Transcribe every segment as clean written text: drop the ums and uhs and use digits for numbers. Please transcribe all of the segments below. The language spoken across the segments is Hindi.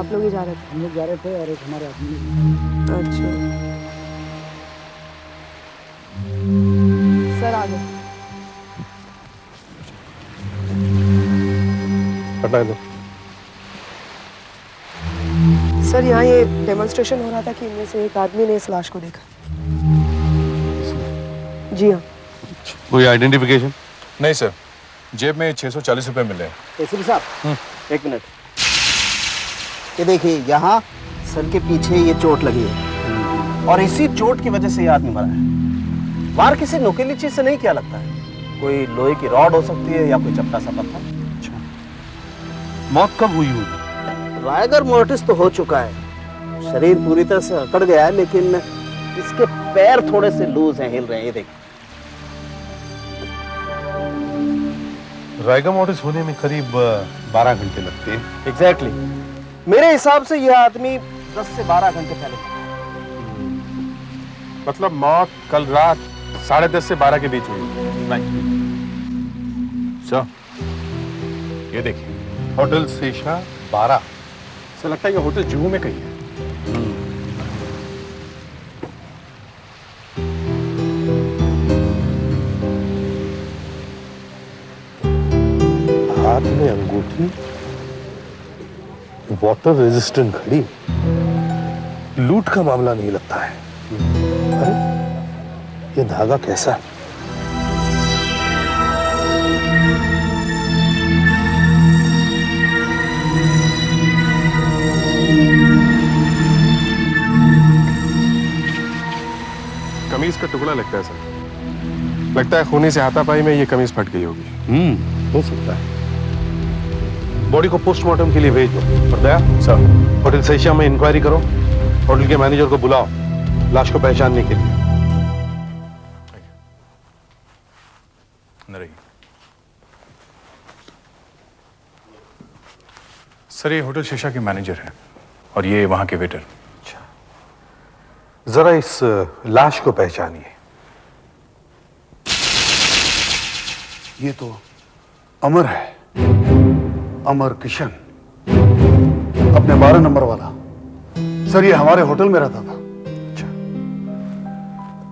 आप लोग ही जा रहे थे? हम लोग जा रहे थे और एक हमारे आदमी ने। अच्छा सर आ गए। हटा दो। सर यहाँ ये डेमोन्स्ट्रेशन हो रहा था कि इनमें से एक आदमी ने इस लाश को देखा। जी हाँ। कोई आइडेंटिफिकेशन? नहीं सर, जेब में 640 रुपए मिले हैं। एसीपी साहब, एक मिनट। ये देखिए, यहाँ सर के पीछे ये चोट लगी है और इसी चोट की वजह से ये आदमी मरा है। वार किसी नुकीली चीज से नहीं किया लगता है। कोई लोहे की रॉड हो सकती है या कोई चपटा सा पत्थर। मौत कब हुई होगी? रायगर मोर्टिस तो हो चुका है, शरीर पूरी तरह से अकड़ गया है, लेकिन इसके पैर थोड़े से लूज हैं, हिल रहे हैं। ये देखिए। रायगा मोर्टिस होने में करीब 12 घंटे लगते हैं। एग्जैक्टली। मेरे हिसाब से यह आदमी 10 से 12 घंटे पहले। मतलब मौत कल रात 10:30 से 12 के बीच हुई। नहीं सर, ये देखिए, होटल शेषा 12। सर लगता है ये होटल जुहू में कहीं है। हाथ में अंगूठी, वाटर रेजिस्टेंट घड़ी। लूट का मामला नहीं लगता है। अरे ये धागा कैसा है? कमीज का टुकड़ा लगता है सर। लगता है खूनी से हाथापाई में ये कमीज फट गई होगी। हो सकता है। बॉडी को पोस्टमार्टम के लिए भेज दो। और दया सर, होटल सेशिया में इंक्वायरी करो। होटल के मैनेजर को बुलाओ लाश को पहचानने के लिए। नहीं सर, ये होटल शीशा के मैनेजर हैं और ये वहां के वेटर। जरा इस लाश को पहचानिए। ये तो अमर है, अमर किशन, अपने 12 नंबर वाला। सर ये हमारे होटल में रहता था।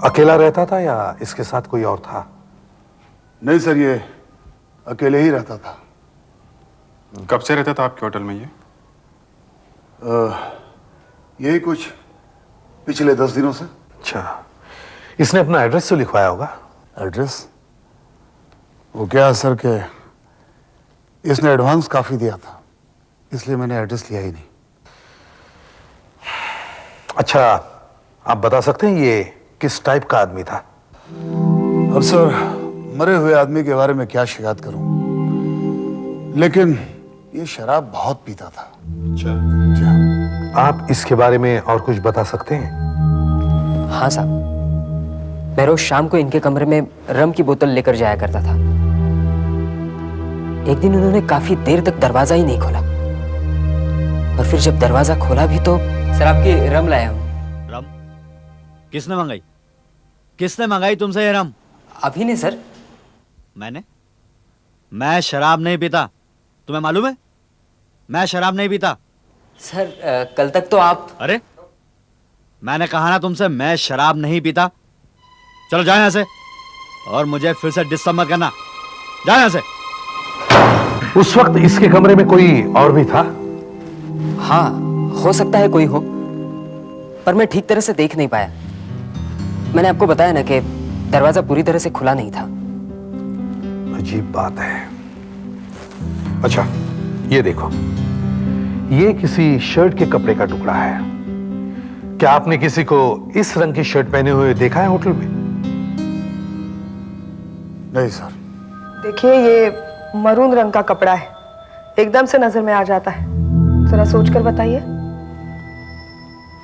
अकेला रहता था या इसके साथ कोई और था? नहीं सर, ये अकेले ही रहता था। कब से रहता था आपके होटल में ये? यही कुछ पिछले 10 दिनों से। अच्छा, इसने अपना एड्रेस तो लिखवाया होगा? एड्रेस? वो क्या सर के इसने एडवांस काफी दिया था, इसलिए मैंने एड्रेस लिया ही नहीं। अच्छा, आप बता सकते हैं ये किस टाइप का आदमी था? अब सर, मरे हुए आदमी के बारे में क्या शिकायत करूं, लेकिन ये शराब बहुत पीता था। अच्छा, जी हाँ। आप इसके बारे में और कुछ बता सकते हैं? हाँ साहब, मैं रोज शाम को इनके कमरे में रम की बोतल लेकर जाया करता था। एक दिन उन्होंने काफी देर तक दरवाजा ही नहीं खोला और फिर जब दरवाजा खोला भी तो सर आपकी रम लाया हूँ। रम? किसने मंगाई? किसने मंगाई तुमसे ये रम? अभी नहीं सर। मैं शराब नहीं पीता, तुम्हें मालूम है? मैं शराब नहीं पीता। सर कल तक तो आप। अरे मैंने कहा ना तुमसे, मैं शराब नहीं पीता। चलो जाओ यहां से, और मुझे फिर से डिस्टर्ब मत करना। जाओ यहां से। उस वक्त इसके कमरे में कोई और भी था? हाँ, हो सकता है कोई हो, पर मैं ठीक तरह से देख नहीं पाया। मैंने आपको बताया ना कि दरवाजा पूरी तरह से खुला नहीं था। अजीब बात है। अच्छा, ये देखो, ये किसी शर्ट के कपड़े का टुकड़ा है। क्या आपने किसी को इस रंग की शर्ट पहने हुए देखा है होटल में? नहीं सर। देखिए, ये मरून रंग का कपड़ा है, एकदम से नजर में आ जाता है। जरा सोच कर बताइए।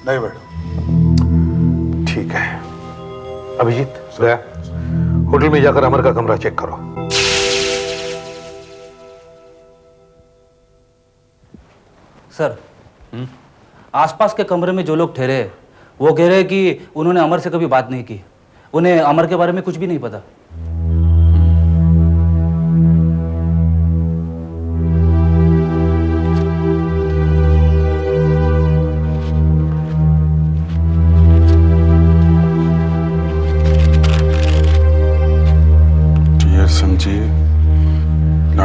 नहीं मैडम। ठीक है। अभिजीत, दया, होटल में जाकर अमर का कमरा चेक करो। सर, आसपास के कमरे में जो लोग ठहरे हैं, वो कह रहे हैं कि उन्होंने अमर से कभी बात नहीं की। उन्हें अमर के बारे में कुछ भी नहीं पता।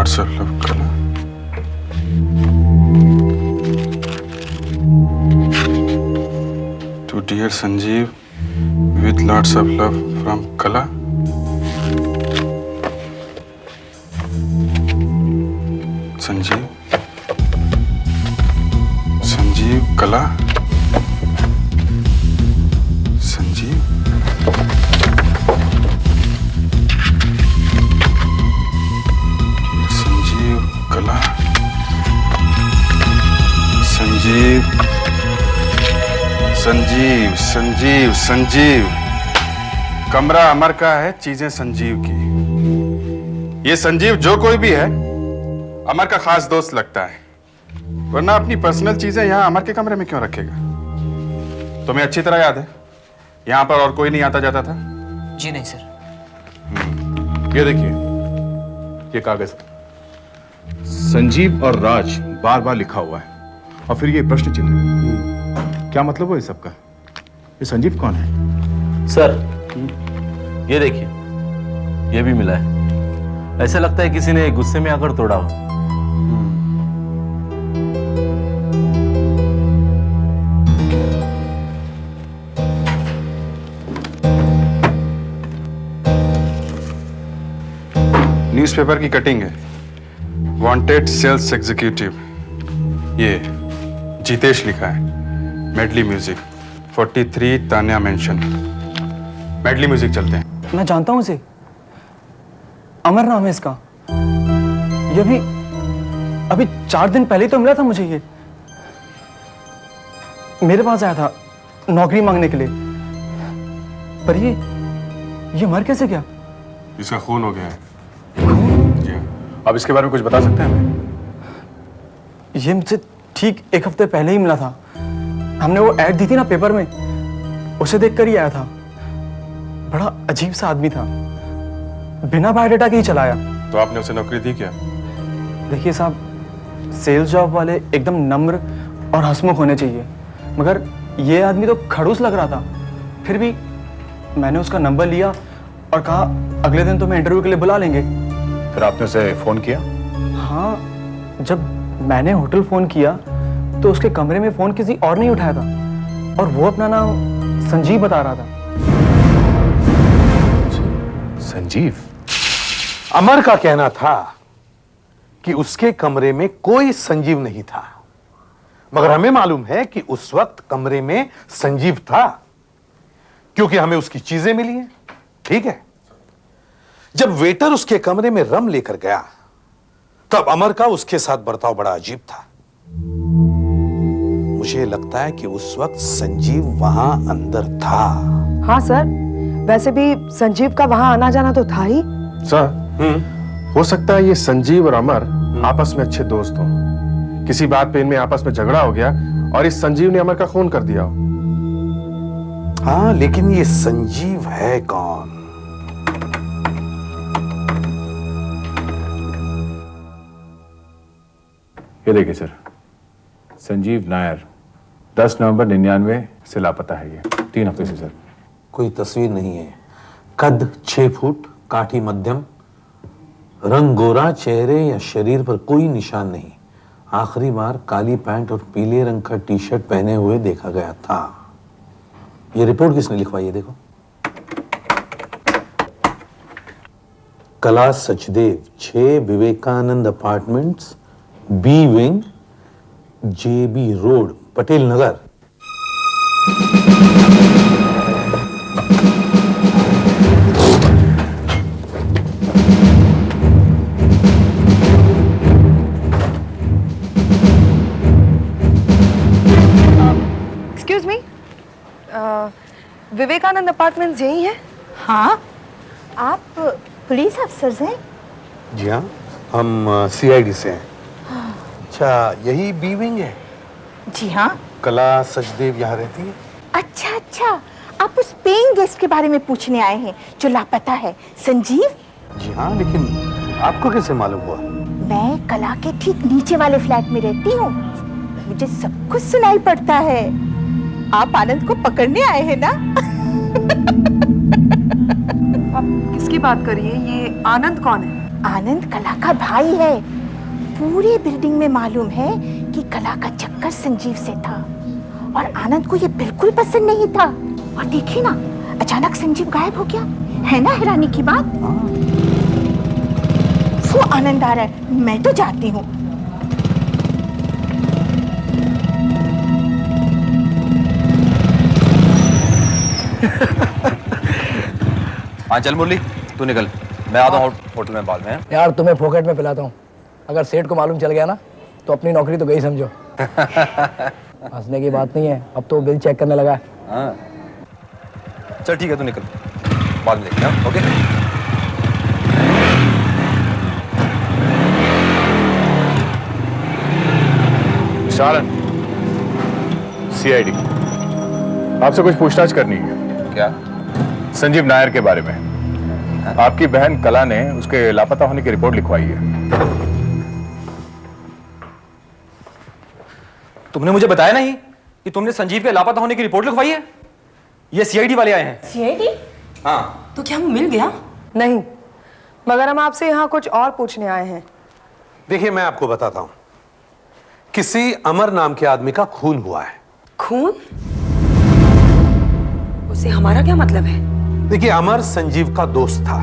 lots of love color. To dear Sanjeev, with lots of love from Kala. Sanjeev, Kala, Sanjeev. Kala, Sanjeev. कमरा अमर का है, चीजें संजीव की। ये संजीव जो कोई भी है अमर का खास दोस्त लगता है, वरना अपनी पर्सनल चीजें यहाँ अमर के कमरे में क्यों रखेगा? तुम्हें अच्छी तरह याद है यहाँ पर और कोई नहीं आता जाता था? जी नहीं सर। ये देखिए, ये कागज संजीव और राज बार बार लिखा हुआ है, और फिर ये प्रश्न चिन्ह। क्या मतलब है इस सब का? ये संजीव कौन है? सर, ये देखिए, ये भी मिला है। ऐसा लगता है किसी ने गुस्से में आकर तोड़ा हो। न्यूज़पेपर की कटिंग है। वांटेड सेल्स एग्जीक्यूटिव, ये जितेश लिखा है। Medley music 43 Tanya mention. Medley music चलते हैं। मैं जानता हूं इसे, अमर नाम है इसका। ये अभी 4 दिन पहले तो मिला था मुझे। ये मेरे पास आया था नौकरी मांगने के लिए, पर ये मर कैसे गया? इसका खून हो गया है। जी हाँ। अब इसके बारे में कुछ बता सकते हैं हमें? ये मुझसे ठीक 1 हफ्ते पहले ही मिला था। हमने वो ऐड दी थी ना पेपर में, उसे देखकर ही आया था। बड़ा अजीब सा आदमी था, बिना बायोडाटा के ही चलाया। तो आपने उसे नौकरी दी क्या? देखिए साहब, सेल्स जॉब वाले एकदम नम्र और हंसमुख होने चाहिए, मगर ये आदमी तो खड़ूस लग रहा था। फिर भी मैंने उसका नंबर लिया और कहा अगले दिन तुम्हें इंटरव्यू के लिए बुला लेंगे। फिर आपने उसे फोन किया? हाँ, जब मैंने होटल फोन किया तो उसके कमरे में फोन किसी और नहीं उठाया था, और वो अपना नाम संजीव बता रहा था। संजीव? अमर का कहना था कि उसके कमरे में कोई संजीव नहीं था, मगर हमें मालूम है कि उस वक्त कमरे में संजीव था, क्योंकि हमें उसकी चीजें मिली हैं। ठीक है, जब वेटर उसके कमरे में रम लेकर गया तब अमर का उसके साथ बर्ताव बड़ा अजीब था। मुझे लगता है कि उस वक्त संजीव वहां अंदर था। हाँ सर, वैसे भी संजीव का वहां आना जाना तो था ही। सर, हो सकता है ये संजीव और अमर आपस में अच्छे दोस्त हों। किसी बात पे इनमें आपस में झगड़ा हो गया और इस संजीव ने अमर का खून कर दिया हो। हाँ, लेकिन ये संजीव है कौन? ये देखिए सर, संजीव नायर 10 नवंबर 99 से लापता है। ये 3 हफ्ते से सर। कोई तस्वीर नहीं है। कद 6 फुट, काठी मध्यम, रंग गोरा, चेहरे या शरीर पर कोई निशान नहीं। आखिरी बार काली पैंट और पीले रंग का टी शर्ट पहने हुए देखा गया था। ये रिपोर्ट किसने लिखवाई है? देखो, Kala Sachdev, 6 Vivekanand apartments, B wing, JB road, Patel Nagar. Excuse me, Vivekanand apartments यही है? हाँ, आप पुलिस अफसर हैं? जी हाँ, हम सीआईडी से हैं। अच्छा, यही बी विंग है? जी हाँ। कला सचदेव यहाँ रहती है? अच्छा अच्छा, आप उस पेइंग गेस्ट के बारे में पूछने आए हैं जो लापता है, संजीव? जी हाँ, लेकिन आपको कैसे मालूम हुआ? मैं कला के ठीक नीचे वाले फ्लैट में रहती हूँ, मुझे सब कुछ सुनाई पड़ता है। आप आनंद को पकड़ने आए हैं ना? आप किसकी बात कर रही है? ये आनंद कौन है? आनंद कला का भाई है। पूरी बिल्डिंग में मालूम है कि कला का चक्कर संजीव से था और आनंद को ये बिल्कुल पसंद नहीं था। और देखिए ना, अचानक संजीव गायब हो गया, है ना हैरानी की बात। वो आनंद आ रहा है, मैं तो जाती हूँ। हाँ चल मुरली, तू निकल, मैं आता हूँ होटल में बाद में। यार तुम्हें फोकट में पिलाता हूँ, अगर सेठ को मालूम चल गया ना तो अपनी नौकरी तो गई समझो। हंसने की बात नहीं है, अब तो बिल चेक करने लगा है। हाँ चल ठीक है, तू निकल, बाद में देखते हैं। ओके शालन, सीआईडी, आपसे कुछ पूछताछ करनी है। क्या? संजीव नायर के बारे में। आपकी बहन कला ने उसके लापता होने की रिपोर्ट लिखवाई है। तुमने मुझे बताया नहीं कि तुमने संजीव के लापता होने की रिपोर्ट लिखवाई है? ये सीआईडी वाले आए हैं। सीआईडी? हाँ। तो क्या वो मिल गया? नहीं, मगर हम आपसे यहाँ कुछ और पूछने आए हैं। देखिए मैं आपको बताता हूं, किसी अमर नाम के आदमी का खून हुआ है। खून? उससे हमारा क्या मतलब है? देखिए अमर संजीव का दोस्त था।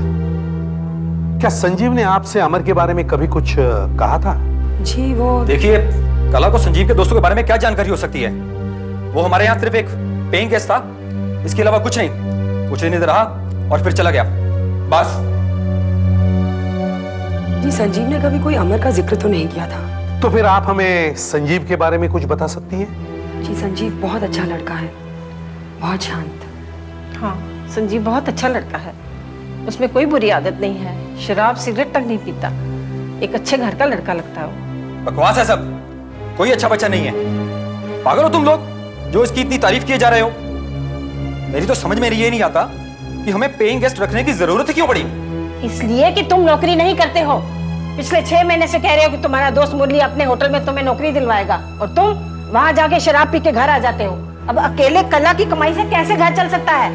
क्या संजीव ने आपसे अमर के बारे में कभी कुछ कहा था? जी वो देखिए, कला को संजीव के दोस्तों के बारे में क्या जानकारी हो सकती है? वो हमारे यहाँ सिर्फ एक पेइंग गेस्ट था, इसके अलावा कुछ नहीं। कुछ नहीं रहा और फिर चला गया, बस। जी संजीव ने कभी कोई अमर का जिक्र तो नहीं किया था। तो फिर आप हमें संजीव के बारे में कुछ बता सकती हैं? जी संजीव बहुत अच्छा लड़का है, बहुत शांत। हाँ, संजीव बहुत अच्छा लड़का है, उसमें कोई बुरी आदत नहीं है, शराब सिगरेट तक नहीं पीता, एक अच्छे घर का लड़का लगता है वो। बकवास है सब, कोई अच्छा बच्चा नहीं है। पागल हो तुम लोग जो इसकी इतनी तारीफ किए जा रहे हो। मेरी तो समझ में ये नहीं आता कि हमें पेइंग गेस्ट रखने की जरूरत क्यों पड़ी। इसलिए कि तुम नौकरी नहीं करते हो। पिछले 6 महीने से कह रहे हो कि तुम्हारा दोस्त मुरली अपने होटल में तुम्हें नौकरी दिलवाएगा और तुम वहां जाके शराब पी के घर आ जाते हो। अब अकेले कला की कमाई से कैसे घर चल सकता है?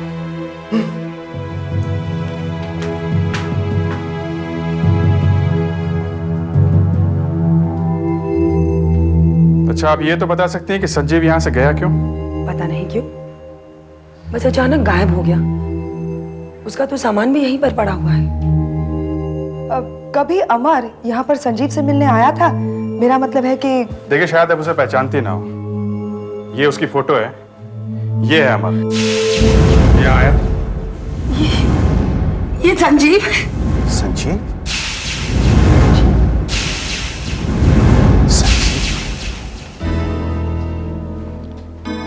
अच्छा, आप ये तो बता सकते हैं कि संजीव यहाँ से गया क्यों? पता नहीं क्यों, बस अचानक गायब हो गया। उसका तो सामान भी यहीं पर पड़ा हुआ है। कभी अमर यहाँ पर संजीव से मिलने आया था? मेरा मतलब है कि देखिए, शायद आप उसे पहचानती ना हो। ये उसकी फोटो है, ये है अमर। यहाँ आया। ये संजीव है। संजीव?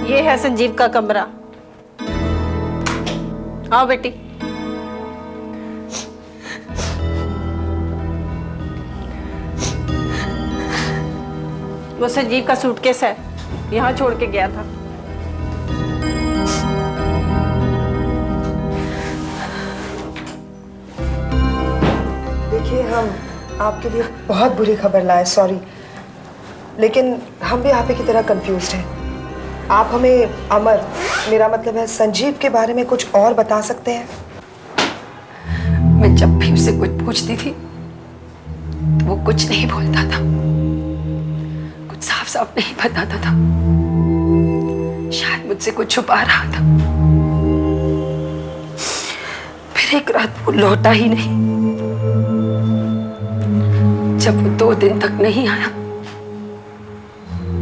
ये है संजीव का कमरा। आओ बेटी। वो संजीव का सूटकेस है, यहाँ छोड़ के गया था। देखिए, हम आपके लिए बहुत बुरी खबर लाए, सॉरी, लेकिन हम भी आप ही की तरह कंफ्यूज्ड हैं। आप हमें अमर, मेरा मतलब है संजीव के बारे में कुछ और बता सकते हैं? मैं जब भी उससे कुछ पूछती थी तो वो कुछ नहीं बोलता था, कुछ साफ साफ नहीं बताता था। शायद मुझसे कुछ छुपा रहा था। फिर एक रात वो लौटा ही नहीं। जब वो 2 दिन तक नहीं आया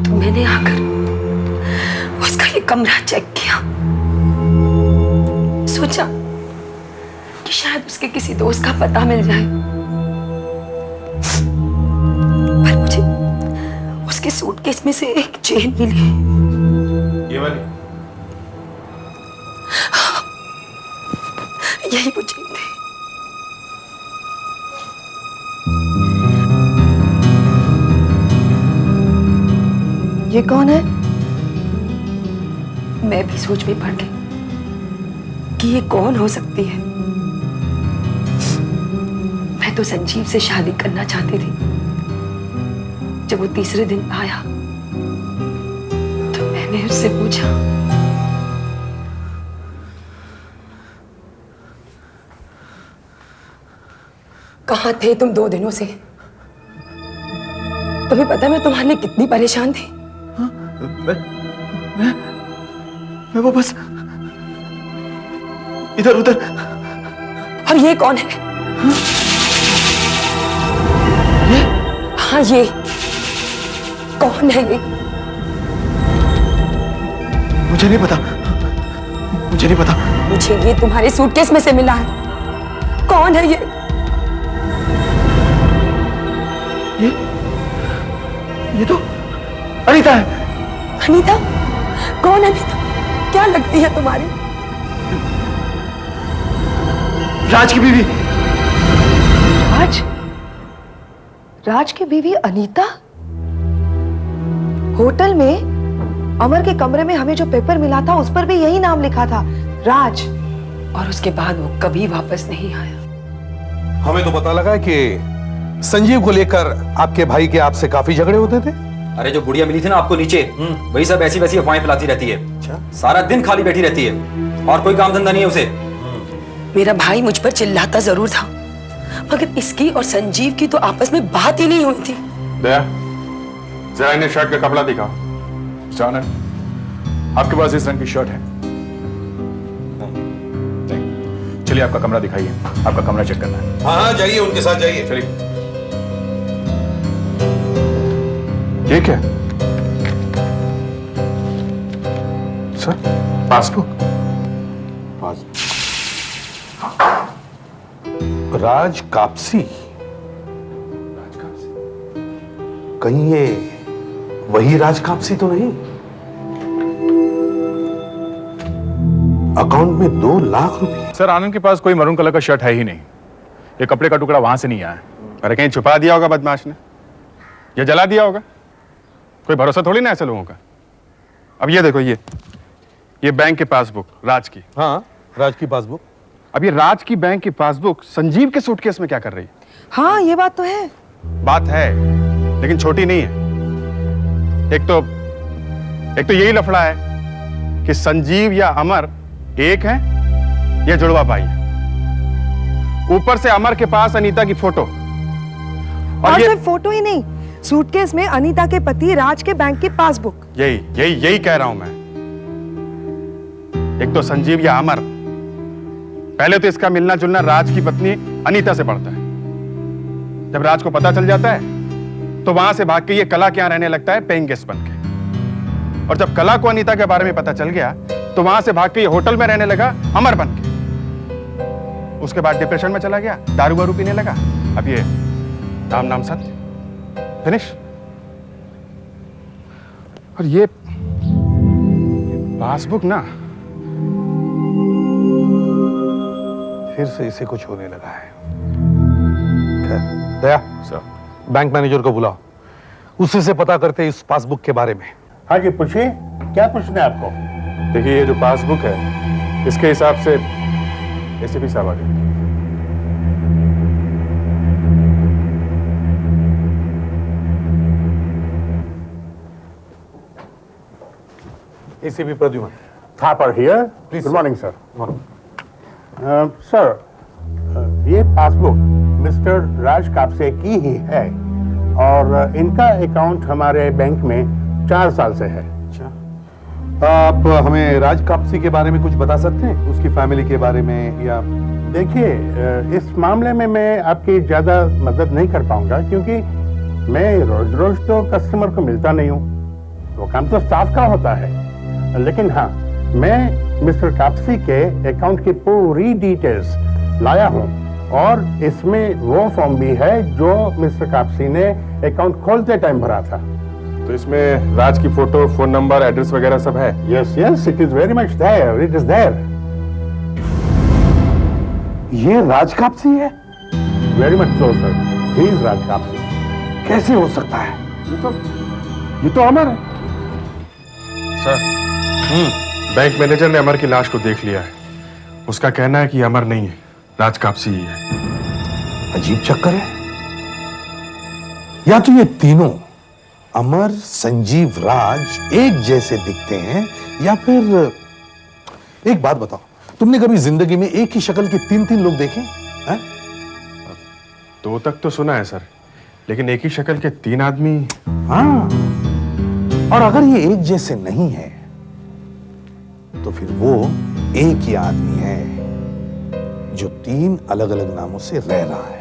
तो मैंने आकर उसका ये कमरा चेक किया। सोचा कि शायद उसके किसी दोस्त का पता मिल जाए, पर मुझे उसके सूटकेस में से एक चेन मिली। ये वाली? यही वो चेन थी। ये कौन है? मैं भी सोच में पड़ गई कि ये कौन हो सकती है। मैं तो संजीव से शादी करना चाहती थी। जब वो तीसरे दिन आया तो मैंने उससे पूछा, कहाँ थे तुम 2 दिनों से? तुम्हें पता है मैं तुम्हारे लिए कितनी परेशान थी? मैं वो बस इधर उधर। और ये कौन है? हाँ ये कौन है ये? मुझे नहीं पता, मुझे नहीं पता। मुझे ये तुम्हारे सूटकेस में से मिला है। कौन है ये? ये तो अनीता है। अनीता? कौन अनीता? क्या लगती है तुम्हारी? राज की बीवी। राज की बीवी अनीता? होटल में अमर के कमरे में हमें जो पेपर मिला था उस पर भी यही नाम लिखा था, राज। और उसके बाद वो कभी वापस नहीं आया। हमें तो पता लगा कि संजीव को लेकर आपके भाई के आपसे काफी झगड़े होते थे। अरे जो गुड़िया मिली थी ना आपको नीचे, वही सब ऐसी वैसी अफवाहें फैलाती रहती है। अच्छा? सारा दिन खाली बैठी रहती है और कोई काम धंधा नहीं है उसे। मेरा भाई मुझ पर चिल्लाता जरूर था, मगर इसकी और संजीव की तो आपस में बात ही नहीं हुई थी। दया, जरा इन्हें शर्ट का कपड़ा दिखाओ। जानर, आपके पास इस रंग की शर्ट है? नहीं। चलिए आपका कमरा दिखाइए, आपका कमरा चेक करना है। हाँ हाँ जाइए, उनके साथ जाइए। चलिए। ये क्या? Sir, passbook. राज कापसी। कहीं ये वही राज कापसी तो नहीं? अकाउंट में 2 लाख रुपए। सर, आनंद के पास कोई मरून कलर का शर्ट है ही नहीं। ये कपड़े का टुकड़ा वहां से नहीं आया। अरे कहीं छुपा दिया होगा बदमाश ने, या जला दिया होगा। कोई भरोसा थोड़ी ना ऐसे लोगों का। अब ये देखो, ये बैंक की पासबुक राज की। हाँ, राज की पासबुक। अब ये राज की बैंक की पासबुक संजीव के सूटकेस में क्या कर रही है? हाँ ये बात तो है। बात है, लेकिन छोटी नहीं है। एक तो यही लफड़ा है कि संजीव या अमर एक है या जुड़वा भाई है। ऊपर से अमर के पास अनीता की फोटो, और सिर्फ फोटो ही नहीं, सूटकेस में अनीता के पति राज के बैंक की पासबुक। यही कह रहा हूं मैं। एक तो संजीव या अमर, पहले तो इसका मिलना जुलना राज की पत्नी अनीता से पड़ता है। जब राज को पता चल जाता है तो वहां से भाग के ये कला के यहां रहने लगता है पेइंग गेस्ट बनके। और जब कला को अनीता के बारे में पता चल गया तो वहां से भाग के ये होटल में रहने लगा अमर बनके। उसके बाद डिप्रेशन में चला गया, दारू वारू पीने लगा। अब ये नाम सत्य, फिनिश। और ये पासबुक ना, फिर से इसे कुछ होने लगा है। दया सर, बैंक मैनेजर को बुलाओ, उसी से पता करते इस पासबुक के बारे में। हाँ जी, पूछिए, क्या पूछना है आपको? देखिए, ये जो पासबुक है इसके हिसाब से एसीपी साहब आ गए। ACP Pradyuman. Thapar here. Please, good morning sir. Sir, ये पासबुक मिस्टर राज कापसे की ही है और इनका अकाउंट हमारे बैंक में 4 साल से है। अच्छा, आप हमें राज कापसी के बारे में कुछ बता सकते हैं, उसकी फैमिली के बारे में? या देखिए, इस मामले में मैं आपकी ज्यादा मदद नहीं कर पाऊंगा क्योंकि मैं रोज रोज तो कस्टमर को मिलता नहीं हूँ। वो काम तो स्टाफ का होता है। लेकिन हाँ, मैं मिस्टर कापसी के अकाउंट की पूरी डिटेल्स लाया हूँ और इसमें वो फॉर्म भी है जो मिस्टर कापसी ने अकाउंट खोलते टाइम भरा था। तो इसमें राज की फोटो, फोन नंबर, एड्रेस वगैरह सब है? Yes, it is very much there, it is there. ये राज कापसी है? Very much so sir, he is Raj Kapsi. कैसे हो सकता है? ये तो अमर है। सर, बैंक मैनेजर ने अमर की लाश को देख लिया है। उसका कहना है कि अमर नहीं है, राज कापसी ही है। अजीब चक्कर है। या तो ये तीनों, अमर, संजीव, राज, एक जैसे दिखते हैं, या फिर एक बात बताओ, तुमने कभी जिंदगी में एक ही शक्ल के 3-3 लोग देखे हैं? दो तक तो सुना है सर, लेकिन एक ही शक्ल के 3 आदमी। हाँ, और अगर ये एक जैसे नहीं है तो फिर वो एक ही आदमी है जो 3 अलग अलग नामों से रह रहा है।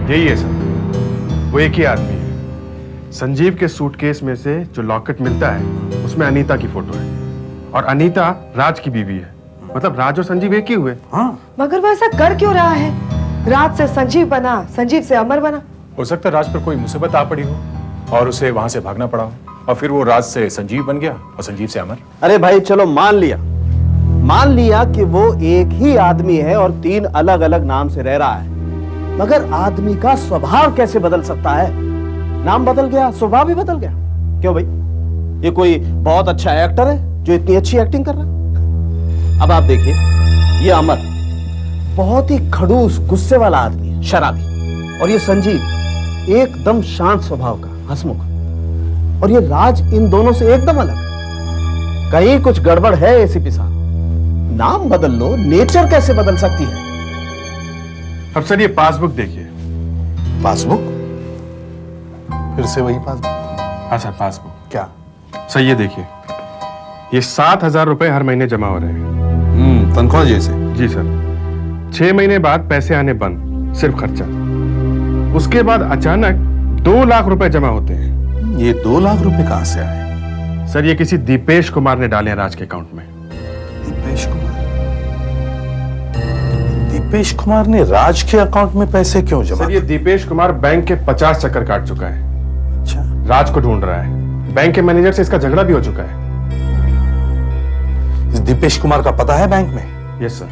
यही है सर, वो एक ही आदमी है। संजीव के सूटकेस में से जो लॉकेट मिलता है उसमें अनीता की फोटो है, और अनीता राज की बीवी है। मतलब राज और संजीव एक ही हुए। हाँ, मगर वो ऐसा कर क्यों रहा है? राज से संजीव बना, संजीव से अमर बना। हो सकता है राज पर कोई मुसीबत आ पड़ी हो और उसे वहां से भागना पड़ा हो, और फिर वो राज से संजीव बन गया और संजीव से अमर। अरे भाई चलो मान लिया कि वो एक ही आदमी है और 3 अलग अलग नाम से रह रहा है, मगर आदमी का स्वभाव कैसे बदल सकता है? नाम बदल गया, स्वभाव भी बदल गया। क्यों भाई, ये कोई बहुत अच्छा एक्टर है जो इतनी अच्छी एक्टिंग कर रहा है? अब आप देखिए, ये अमर बहुत ही खड़ूस गुस्से वाला आदमी है, शराबी, और ये संजीव एकदम शांत स्वभाव का हंसमुख, और ये राज इन दोनों से एकदम अलग। कहीं कुछ गड़बड़ है एसीपी साहब। नाम बदल लो, नेचर कैसे बदल सकती है? अब सर ये पासबुक देखिए। पासबुक? फिर से वही पासबुक? हाँ सर, पासबुक। क्या? सर ये देखिए, ये 7,000 रुपए हर महीने जमा हो रहे हैं। तनख्वाह जैसे? जी सर। 6 महीने बाद पैसे आने बंद, सिर्फ खर्चा। उसके बाद अचानक 2 लाख रुपए जमा होते हैं। ये 2 लाख रुपए कहां से आए? सर ये किसी दीपेश कुमार ने डाले हैं राज के अकाउंट में। दीपेश कुमार? दीपेश कुमार ने राज के अकाउंट में पैसे क्यों जमा? सर ये दीपेश कुमार बैंक के 50 चक्कर काट चुका है। अच्छा। राज को ढूंढ रहा है। बैंक के मैनेजर से इसका झगड़ा भी हो चुका है। इस दीपेश कुमार का पता है बैंक में? Yes sir.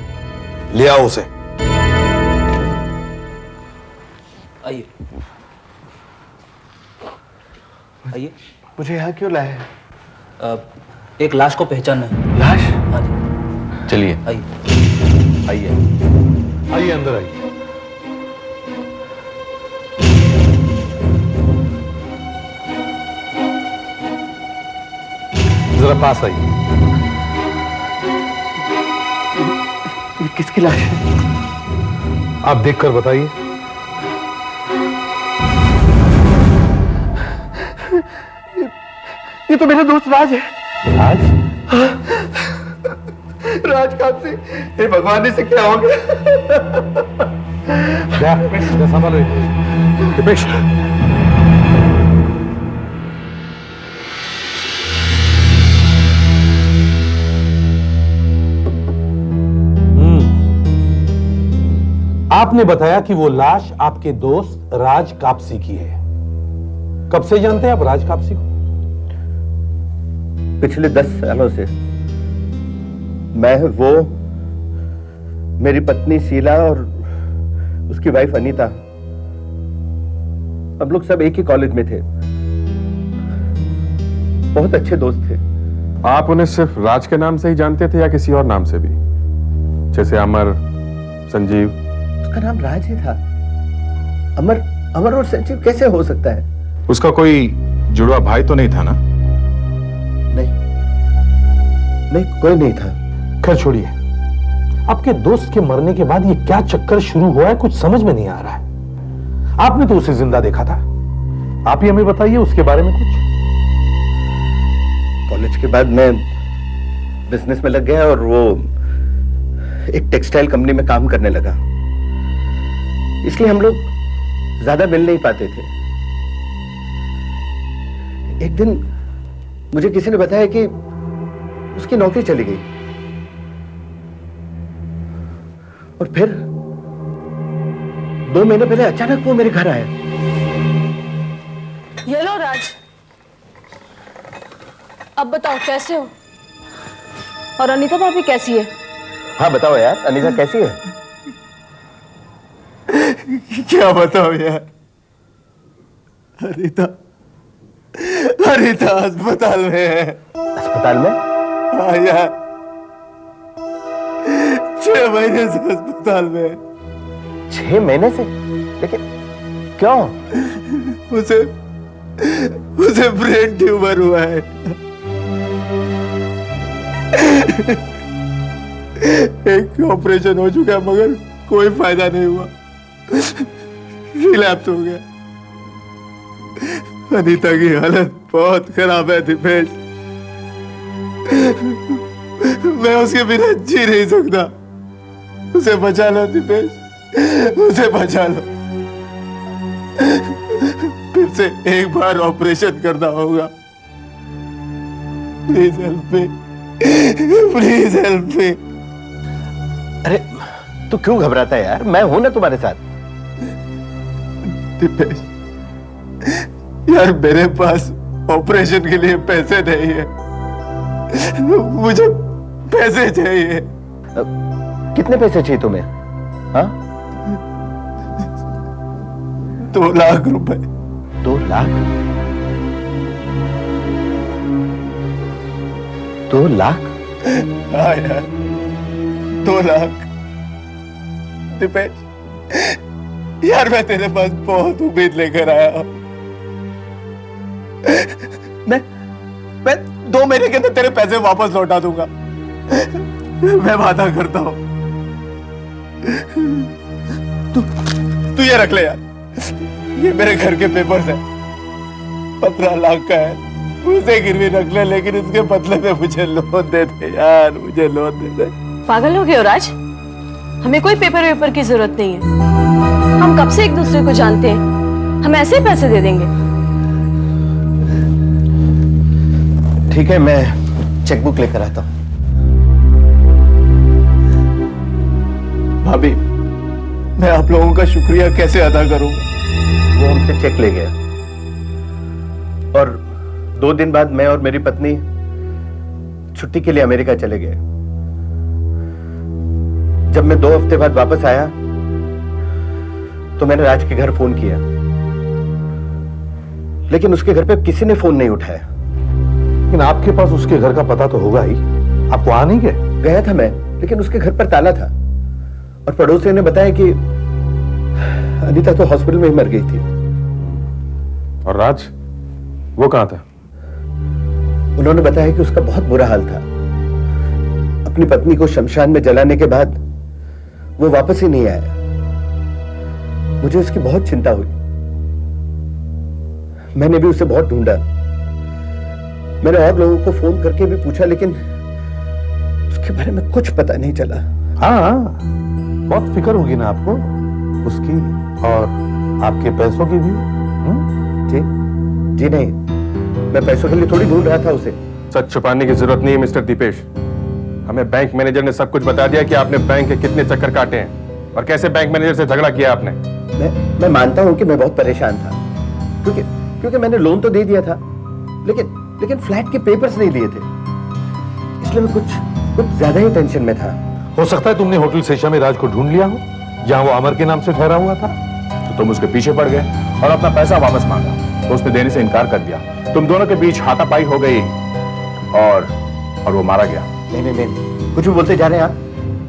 ले आओ उसे। आइए आइए। मुझे यहाँ क्यों लाया है? एक लाश को पहचानना है। लाश? हाँ जी। चलिए आइए आइए आइए, अंदर आइए। जरा पास आइए। ये किसकी लाश है? आप देखकर बताइए। ये तो मेरा दोस्त राज है। राज? राज कहाँ से? हे भगवान, से क्या हो गया? संभालो दीपेश। आपने बताया कि वो लाश आपके दोस्त राज कापसी की है। कब से जानते हैं आप राज कापसी को? पिछले 10 सालों से। मैं, वो, मेरी पत्नी शीला और उसकी वाइफ अनीता, हम लोग सब एक ही कॉलेज में थे। बहुत अच्छे दोस्त थे। आप उन्हें सिर्फ राज के नाम से ही जानते थे या किसी और नाम से भी, जैसे अमर, संजीव? उसका नाम राज ही था। अमर और संजीव कैसे हो सकता है? उसका कोई जुड़वा भाई तो नहीं था ना? नहीं, कोई नहीं था। खैर छोड़िए, आपके दोस्त के मरने के बाद ये क्या चक्कर शुरू हुआ है, कुछ समझ में नहीं आ रहा है। आपने तो उसे जिंदा देखा था, आप ही हमें बताइए उसके बारे में कुछ। कॉलेज के बाद मैं बिजनेस में लग गया और वो एक टेक्सटाइल कंपनी में काम करने लगा, इसलिए हम लोग ज्यादा मिल नहीं पाते थे। एक दिन मुझे किसी ने बताया कि उसकी नौकरी चली गई, और फिर 2 महीने पहले अचानक वो मेरे घर आया। ये लो राज, अब बताओ कैसे हो? और अनीता भाभी कैसी है? हाँ बताओ यार, अनीता कैसी है? क्या बताओ यार, अनीता अस्पताल में है। अस्पताल में? हाँ यार, 6 महीने से अस्पताल में है। 6 महीने से? लेकिन क्यों? उसे ब्रेन ट्यूमर हुआ है। एक ऑपरेशन हो चुका है मगर कोई फायदा नहीं हुआ। रिलैप्स हो गया। अनीता की हालत बहुत खराब है दीपेश। मैं उसके बिना जी नहीं सकता। उसे बचा लो दीपेश, उसे बचा लो। फिर से एक बार ऑपरेशन करना होगा। Please help me, please help me. अरे तू क्यों घबराता है यार, मैं हूं ना तुम्हारे साथ। दीपेश यार, मेरे पास ऑपरेशन के लिए पैसे नहीं है। मुझे पैसे चाहिए। कितने पैसे चाहिए तुम्हें? हाँ? 2 लाख रुपए। 2 लाख? 2 लाख? हाँ यार, 2 लाख। दीपेश यार, मैं तेरे पास बहुत उम्मीद लेकर आया हूं। मैं 2 महीने के अंदर तेरे पैसे वापस लौटा दूंगा। मैं वादा करता हूं। तू ये रख ले यार, ये मेरे घर के पेपर्स हैं। 15 लाख का है, उसे गिरवी रख ले, लेकिन इसके बदले में मुझे लोन दे दे यार, मुझे लोन दे दे। पागल हो गए हो राज? हमें कोई पेपर वेपर की जरूरत नहीं है। हम कब से एक दूसरे को जानते हैं, हम ऐसे ही पैसे दे देंगे। ठीक है, मैं चेकबुक लेकर आता हूं। भाभी, मैं आप लोगों का शुक्रिया कैसे अदा करूंगा? वो हमसे चेक ले गया और 2 दिन बाद मैं और मेरी पत्नी छुट्टी के लिए अमेरिका चले गए। जब मैं 2 हफ्ते बाद वापस आया तो मैंने राज के घर फोन किया, लेकिन उसके घर पे किसी ने फोन नहीं उठाया। लेकिन आपके पास उसके घर का पता तो होगा ही, आप वहां नहीं गए? गया था मैं, लेकिन उसके घर पर ताला था और पड़ोसियों ने बताया कि अनीता तो हॉस्पिटल में ही मर गई थी। और राज, वो कहां था? उन्होंने बताया कि उसका बहुत बुरा हाल था। अपनी पत्नी को शमशान में जलाने के बाद वो वापस ही नहीं आया। मुझे उसकी बहुत चिंता हुई। मैंने भी उसे बहुत ढूंढा। मैंने और लोगों को फोन करके भी पूछा, लेकिन उसके बारे में कुछ पता नहीं चला। हाँ, बहुत फिक्र होगी ना आपको उसकी और आपके पैसों की भी। जी नहीं, मैं पैसों के लिए थोड़ी ढूंढ रहा था उसे। सच छुपाने की जरूरत नहीं है मिस्टर दीपेश। हमें बैंक मैनेजर ने सब कुछ बता दिया कि आपने बैंक के कितने चक्कर काटे हैं और कैसे बैंक मैनेजर से झगड़ा किया आपने। मैं मानता हूं कि मैं बहुत परेशान था, क्योंकि मैंने लोन तो दे दिया था, लेकिन फ्लैट के पेपर्स नहीं लिए थे। इसलिए मैं कुछ ज्यादा ही टेंशन में था। हो सकता है तुमने होटल सेशा में राज को ढूंढ लिया हो, जहां वो अमर के नाम से ठहरा हुआ था। तो तुम उसके पीछे पड़ गए और अपना पैसा वापस मांगा, तो उसने देने से इनकार कर दिया। तुम दोनों के बीच हाथापाई हो गई और वो मारा गया। नहीं, कुछ भी बोलते जा रहे हैं आप।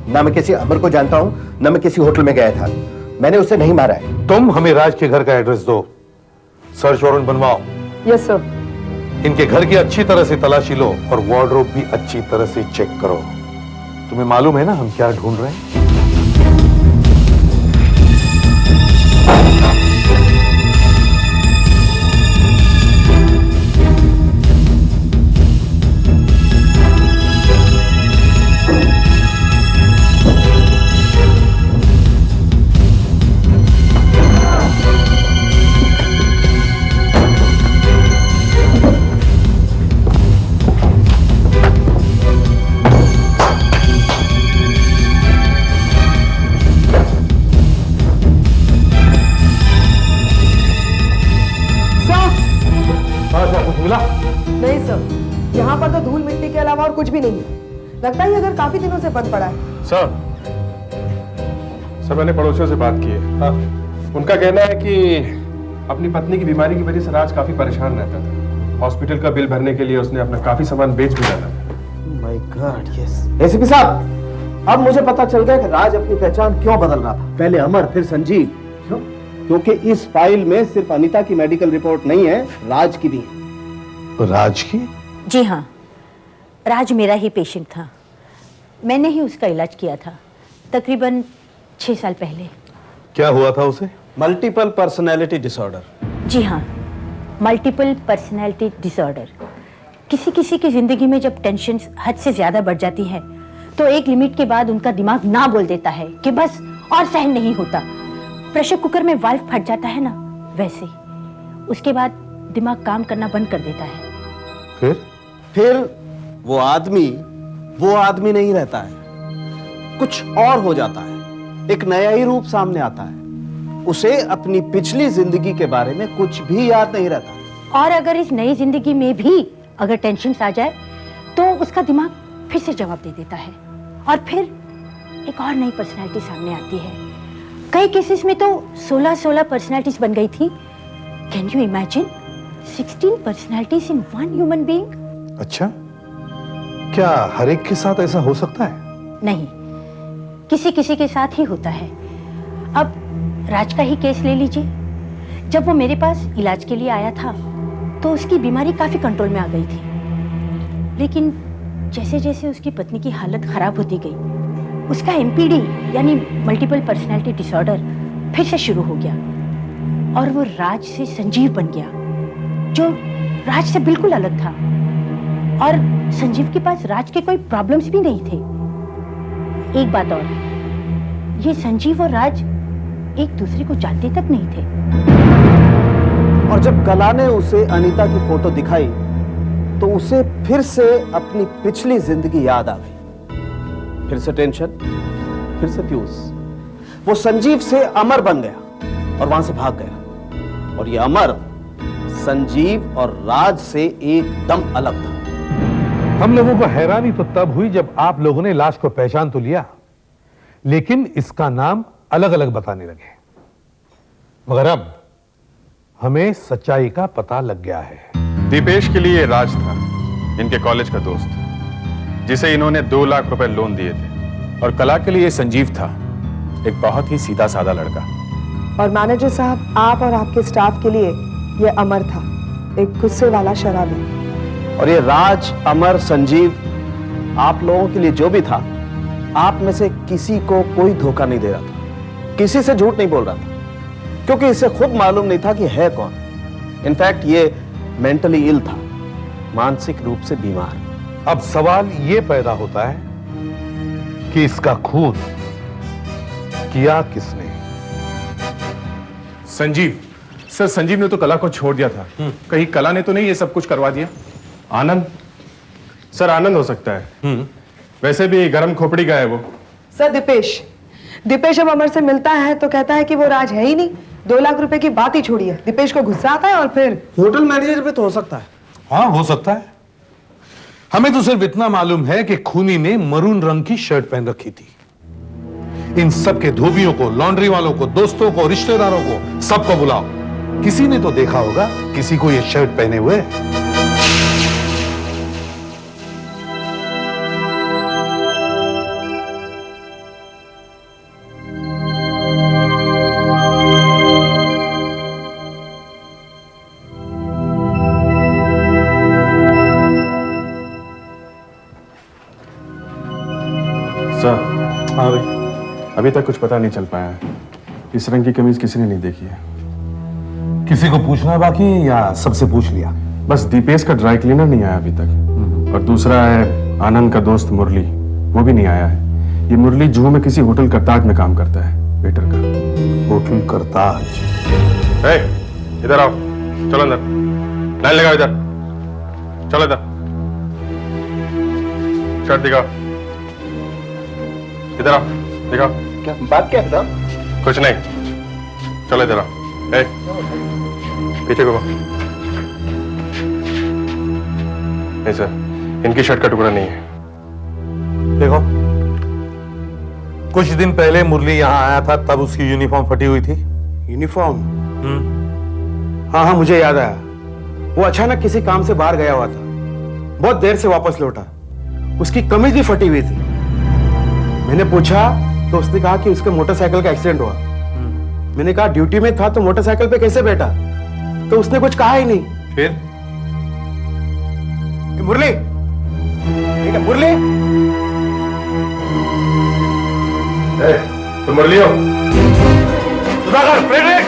ना मैं किसी अमर को जानता हूं, ना मैं किसी होटल में गया था। मैंने उसे नहीं मारा है। तुम हमें राज के घर का एड्रेस दो, सर्च वारंट बनवाओ। Yes sir. इनके घर की अच्छी तरह से तलाशी लो और वार्डरोब भी अच्छी तरह से चेक करो। तुम्हें मालूम है ना हम क्या ढूंढ रहे हैं? नहीं सर, यहाँ पर तो धूल मिट्टी के अलावा और कुछ भी नहीं है। लगता है ये घर काफी दिनों से बंद पड़ा है। सर मैंने पड़ोसियों से बात की है। उनका कहना है कि अपनी पत्नी की बीमारी की वजह से राज काफी परेशान रहता था। हॉस्पिटल का बिल भरने के लिए उसने अपना काफी सामान बेच भी डाला। My God, yes. एसीपी साहब, अब मुझे पता चल गया कि राज अपनी पहचान क्यों बदल रहा था। पहले अमर, फिर संजीव। क्यों? क्योंकि इस फाइल में सिर्फ अनीता की मेडिकल रिपोर्ट नहीं है, राज की भी है। राज की? जी हाँ, राज मेरा ही पेशेंट था। मैंने ही उसका इलाज किया था तकरीबन 6 साल पहले। क्या हुआ था उसे? Multiple personality disorder. जी हाँ, मल्टीपल पर्सनैलिटी डिसऑर्डर। किसी किसी की जिंदगी में जब टेंशन हद से ज्यादा बढ़ जाती है तो एक लिमिट के बाद उनका दिमाग ना बोल देता है कि बस और सहन नहीं होता। प्रेशर कुकर में वाल्व फट जाता है ना, वैसे उसके बाद दिमाग काम करना बंद कर देता है। फिर वो आदमी नहीं रहता है, कुछ और हो जाता है, एक नया ही रूप सामने आता है। उसे अपनी पिछली जिंदगी के बारे में कुछ भी याद नहीं रहता। और अगर इस नई जिंदगी में भी अगर टेंशन आ जाए तो उसका दिमाग फिर से जवाब दे देता है और फिर एक और नई पर्सनैलिटी सामने आती है। कई केसेस में तो 16 पर्सनैलिटीज बन गई थी। Can you imagine 16 personalities in one human being? अच्छा, क्या हर एक के साथ ऐसा हो सकता है? नहीं, किसी किसी के साथ ही होता है। अब राज का ही केस ले लीजिए। जब वो मेरे पास इलाज के लिए आया था तो उसकी बीमारी काफी कंट्रोल में आ गई थी, लेकिन जैसे जैसे उसकी पत्नी की हालत खराब होती गई उसका एमपीडी यानी मल्टीपल पर्सनैलिटी डिसऑर्डर फिर से शुरू हो गया और वो राज से संजीव बन गया, जो राज से बिल्कुल अलग था। और संजीव के पास राज के कोई प्रॉब्लम्स भी नहीं थे। एक बात और, ये संजीव और राज एक दूसरे को जानते तक नहीं थे। और जब कला ने उसे अनीता की फोटो दिखाई तो उसे फिर से अपनी पिछली जिंदगी याद आ गई। फिर से टेंशन, फिर से फ्यूज। वो संजीव से अमर बन गया और वहां से भाग गया। और ये अमर संजीव और राज से एकदम अलग था। हम लोगों को हैरानी तो तब हुई जब आप लोगों ने लाश को पहचान तो लिया, लेकिन इसका नाम अलग अलग बताने लगे। मगर अब हमें सच्चाई का पता लग गया है। दीपेश के लिए राज था, इनके कॉलेज का दोस्त, जिसे इन्होंने 2 लाख रुपए लोन दिए थे। और कला के लिए संजीव था, एक बहुत ही सीधा साधा लड़का। और मैनेजर साहब, आप और आपके स्टाफ के लिए ये अमर था, एक गुस्से वाला शराबी। और ये राज, अमर, संजीव, आप लोगों के लिए जो भी था, आप में से किसी को कोई धोखा नहीं दे रहा था, किसी से झूठ नहीं बोल रहा था, क्योंकि इसे खुद मालूम नहीं था कि है कौन। इनफैक्ट ये मेंटली इल था, मानसिक रूप से बीमार। अब सवाल ये पैदा होता है कि इसका खून किया किसने? संजीव। सर, संजीव ने तो कला को छोड़ दिया था। कहीं कला ने तो नहीं ये सब कुछ करवा दिया? आनंद? सर, आनंद हो सकता है। वैसे भी गरम खोपड़ी का है वो। सर, दीपेश जब अमर से मिलता है तो कहता है कि वो राज है ही नहीं। 2 लाख रुपए की बात ही छोड़ी है। दीपेश को गुस्सा आता है और फिर होटल मैनेजर भी तो हो सकता है। हाँ, हो सकता है। हमें तो सिर्फ इतना मालूम है कि खूनी ने मरून रंग की शर्ट पहन रखी थी। इन सब के धोबियों को, लॉन्ड्री वालों को, दोस्तों को, रिश्तेदारों को, सबको बुलाओ। किसी ने तो देखा होगा किसी को ये शर्ट पहने हुए। सर, हाँ भाई, अभी तक कुछ पता नहीं चल पाया है। इस रंग की कमीज किसी ने नहीं देखी है। किसी को पूछना बाकी है या सबसे पूछ लिया? बस दीपेश का ड्राई क्लीनर नहीं आया अभी तक, और दूसरा है आनंद का दोस्त मुरली, वो भी नहीं आया है। ये मुरली जुहू में किसी होटल करताज में काम करता है, वेटर का। होटल करताज? इधर आओ, चलो अंदर, लाइन लगाओ इधर, चलो इधर, शर्ट दिखाओ, इधर आओ, दिखाओ। क्या बात क्या है? कुछ नहीं, चलो इधर आओ। पीछे घूमो। नहीं सर, इनकी शर्ट का टुकड़ा नहीं है। देखो, कुछ दिन पहले मुरली यहाँ आया था, तब उसकी यूनिफॉर्म फटी हुई थी। यूनिफॉर्म? हाँ हाँ, मुझे याद आया। वो अचानक किसी काम से बाहर गया हुआ था, बहुत देर से वापस लौटा। उसकी कमीज भी फटी हुई थी। मैंने पूछा तो उसने कहा कि उसके मोटरसाइकिल का एक्सीडेंट हुआ। मैंने कहा ड्यूटी में था तो मोटरसाइकिल पे कैसे बैठा? तो उसने कुछ कहा ही नहीं। फिर मुरली, ठीक है मुरली, तुम मुरली हो? सुधाकर, फ्रेडरिक,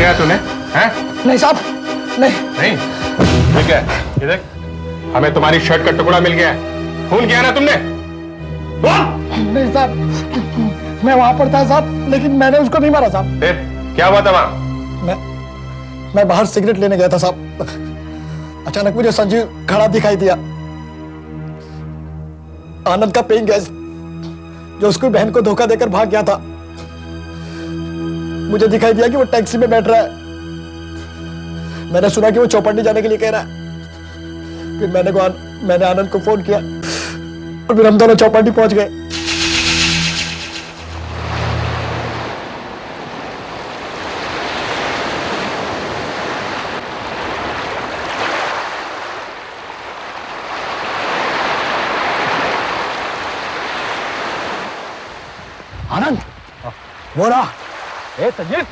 गया तूने? हैं? नहीं साहब, नहीं। नहीं? ठीक है, ये देख, हमें तुम्हारी शर्ट का टुकड़ा मिल गया है। खून किया ना तुमने? बोल। नहीं साहब, मैं वहां पर था साहब, लेकिन मैंने उसको नहीं मारा साहब। फिर क्या हुआ था वहां? मैं बाहर सिगरेट लेने गया था साहब। अचानक मुझे संजीव खड़ा दिखाई दिया। आनंद का पेइंग गेस्ट जो उसकी बहन को धोखा देकर भाग गया था, मुझे दिखाई दिया कि वो टैक्सी में बैठ रहा है। मैंने सुना कि वो चौपाटी जाने के लिए कह रहा है। फिर मैंने आनंद को फोन किया और फिर हम दोनों चौपाटी पहुंच गए। आनंद, वो रहा। ए संजीव,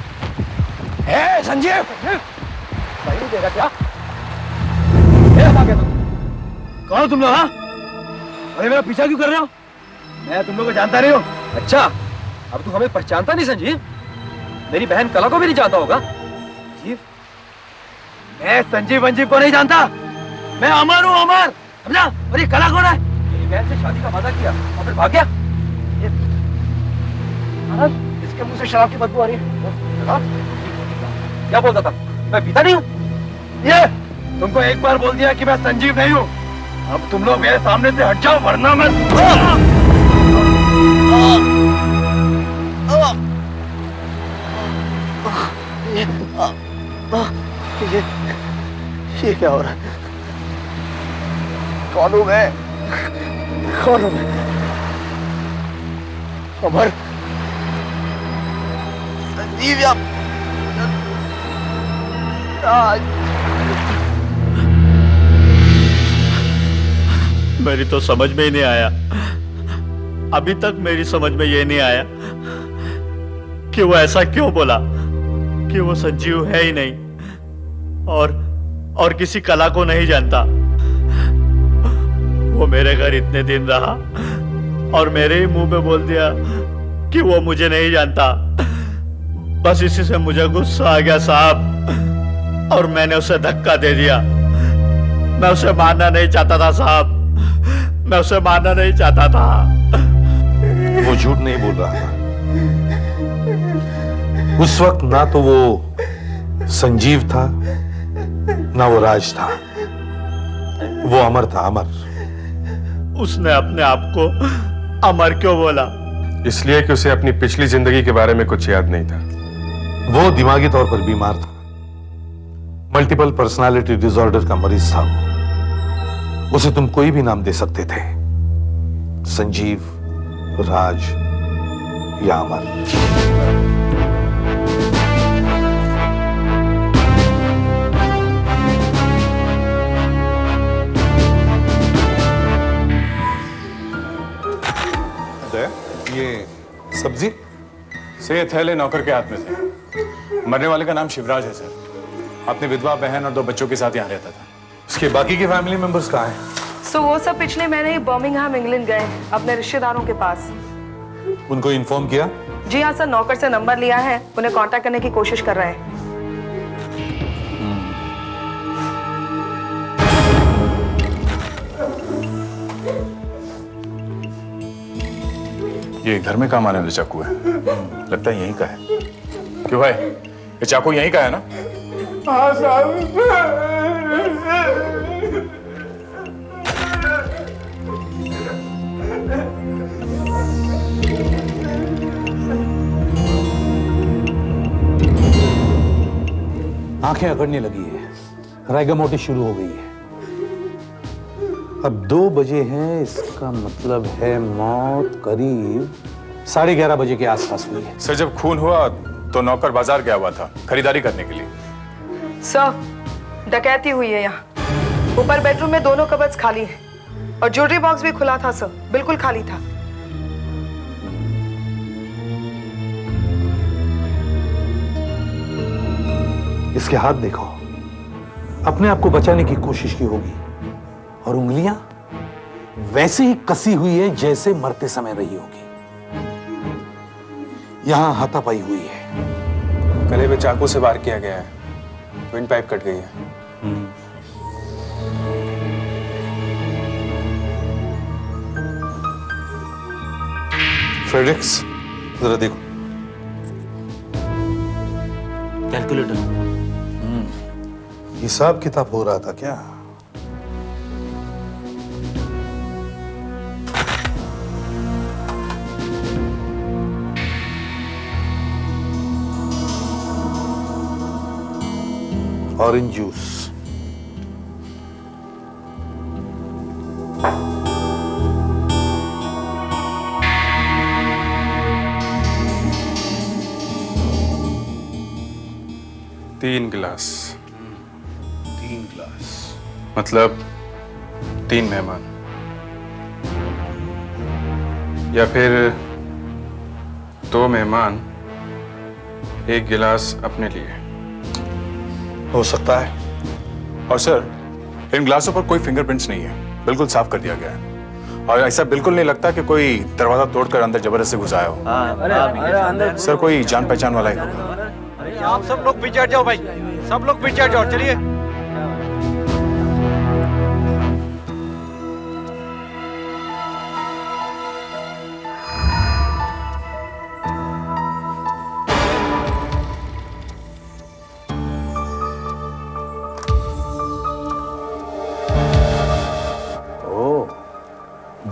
ए संजीव, भाई नहीं देगा क्या? कौन हो तुम लोग? हाँ, अरे मेरा पीछा क्यों कर रहे हो? मैं तुम लोग को जानता नहीं हूँ। अच्छा, अब तू हमें पहचानता नहीं संजीव? मेरी बहन कला को भी नहीं जानता होगा? संजीव? मैं संजीव वंजीव को नहीं जानता। मैं अमर हूँ, अमर, समझा? और ये कला कौन है? मेरी बहन से शादी का वादा किया और फिर भाग गया। इसके मुंह से शराब की बदबू आ रही है। क्या बोलता था? मैं पीता नहीं हूँ। ये तुमको एक बार बोल दिया कि मैं संजीव नहीं हूँ। अब तुम लोग मेरे सामने से हट जाओ, वरना मैं ये क्या हो रहा है? कौन हूँ मैं? कौन हूँ मैं? अमर, संजीव या मेरी तो समझ में ही नहीं आया। अभी तक मेरी समझ में ये नहीं आया कि वो ऐसा क्यों बोला कि वो संजीव है ही नहीं और किसी कला को नहीं जानता। वो मेरे घर इतने दिन रहा और मेरे ही मुंह पे बोल दिया कि वो मुझे नहीं जानता। बस इसी से मुझे गुस्सा आ गया साहब, और मैंने उसे धक्का दे दिया। मैं उसे मारना नहीं चाहता था साहब, मैं उसे मारना नहीं चाहता था। वो झूठ नहीं बोल रहा था। उस वक्त ना तो वो संजीव था ना वो राज था, वो अमर था, अमर। उसने अपने आप को अमर क्यों बोला? इसलिए कि उसे अपनी पिछली जिंदगी के बारे में कुछ याद नहीं था। वो दिमागी तौर पर बीमार था, मल्टीपल पर्सनालिटी डिसऑर्डर का मरीज था वो। उसे तुम कोई भी नाम दे सकते थे, संजीव, राज या अमर। ये सब्जी से ये थैले नौकर के हाथ में थे। मरने वाले का नाम शिवराज है सर। अपनी विधवा बहन और 2 बच्चों के साथ यहाँ रहता था। उसके बाकी के फैमिली मेंबर्स कहाँ हैं? सो वो सब पिछले महीने ही बर्मिंघम इंग्लैंड गए अपने रिश्तेदारों के पास। उनको इन्फॉर्म किया? जी हाँ सर, नौकर से नंबर लिया है, उन्हें कांटेक्ट करने की कोशिश कर रहे हैं। ये घर में काम आने वाला चाकू है, लगता है यहीं का है। क्यों भाई, ये चाकू यहीं का है ना? हाँ साहब। आंखें अकड़ने लगी है, रैगमोटी शुरू हो गई है। अब 2 बजे हैं, इसका मतलब है मौत करीब 11:30 बजे के आसपास हुई है। सर जब खून हुआ तो नौकर बाजार गया हुआ था खरीदारी करने के लिए। सर डकैती हुई है यहाँ। ऊपर बेडरूम में दोनों कबर्ड्स खाली हैं और ज्वेलरी बॉक्स भी खुला था सर, बिल्कुल खाली था। इसके हाथ देखो, अपने आप को बचाने की कोशिश की होगी, और उंगलियां वैसे ही कसी हुई है जैसे मरते समय रही होगी। यहां हाथापाई हुई है। गले पे चाकू से वार किया गया है, विंड पाइप कट गई है। फ्रेडरिक्स, जरा देखो। कैलकुलेटर। हिसाब किताब हो रहा था क्या? Orange juice. तीन गिलास। 3 गिलास मतलब 3 मेहमान, या फिर 2 मेहमान 1 गिलास अपने लिए। हो सकता है। और सर, इन ग्लासों पर कोई फिंगरप्रिंट्स नहीं है, बिल्कुल साफ कर दिया गया है। और ऐसा बिल्कुल नहीं लगता कि कोई दरवाजा तोड़कर अंदर जबरदस्ती घुस आया हो। सर, कोई जान पहचान वाला ही होगा। आप सब लोग पीछे हट जाओ भाई, सब लोग पीछे हट जाओ, चलिए।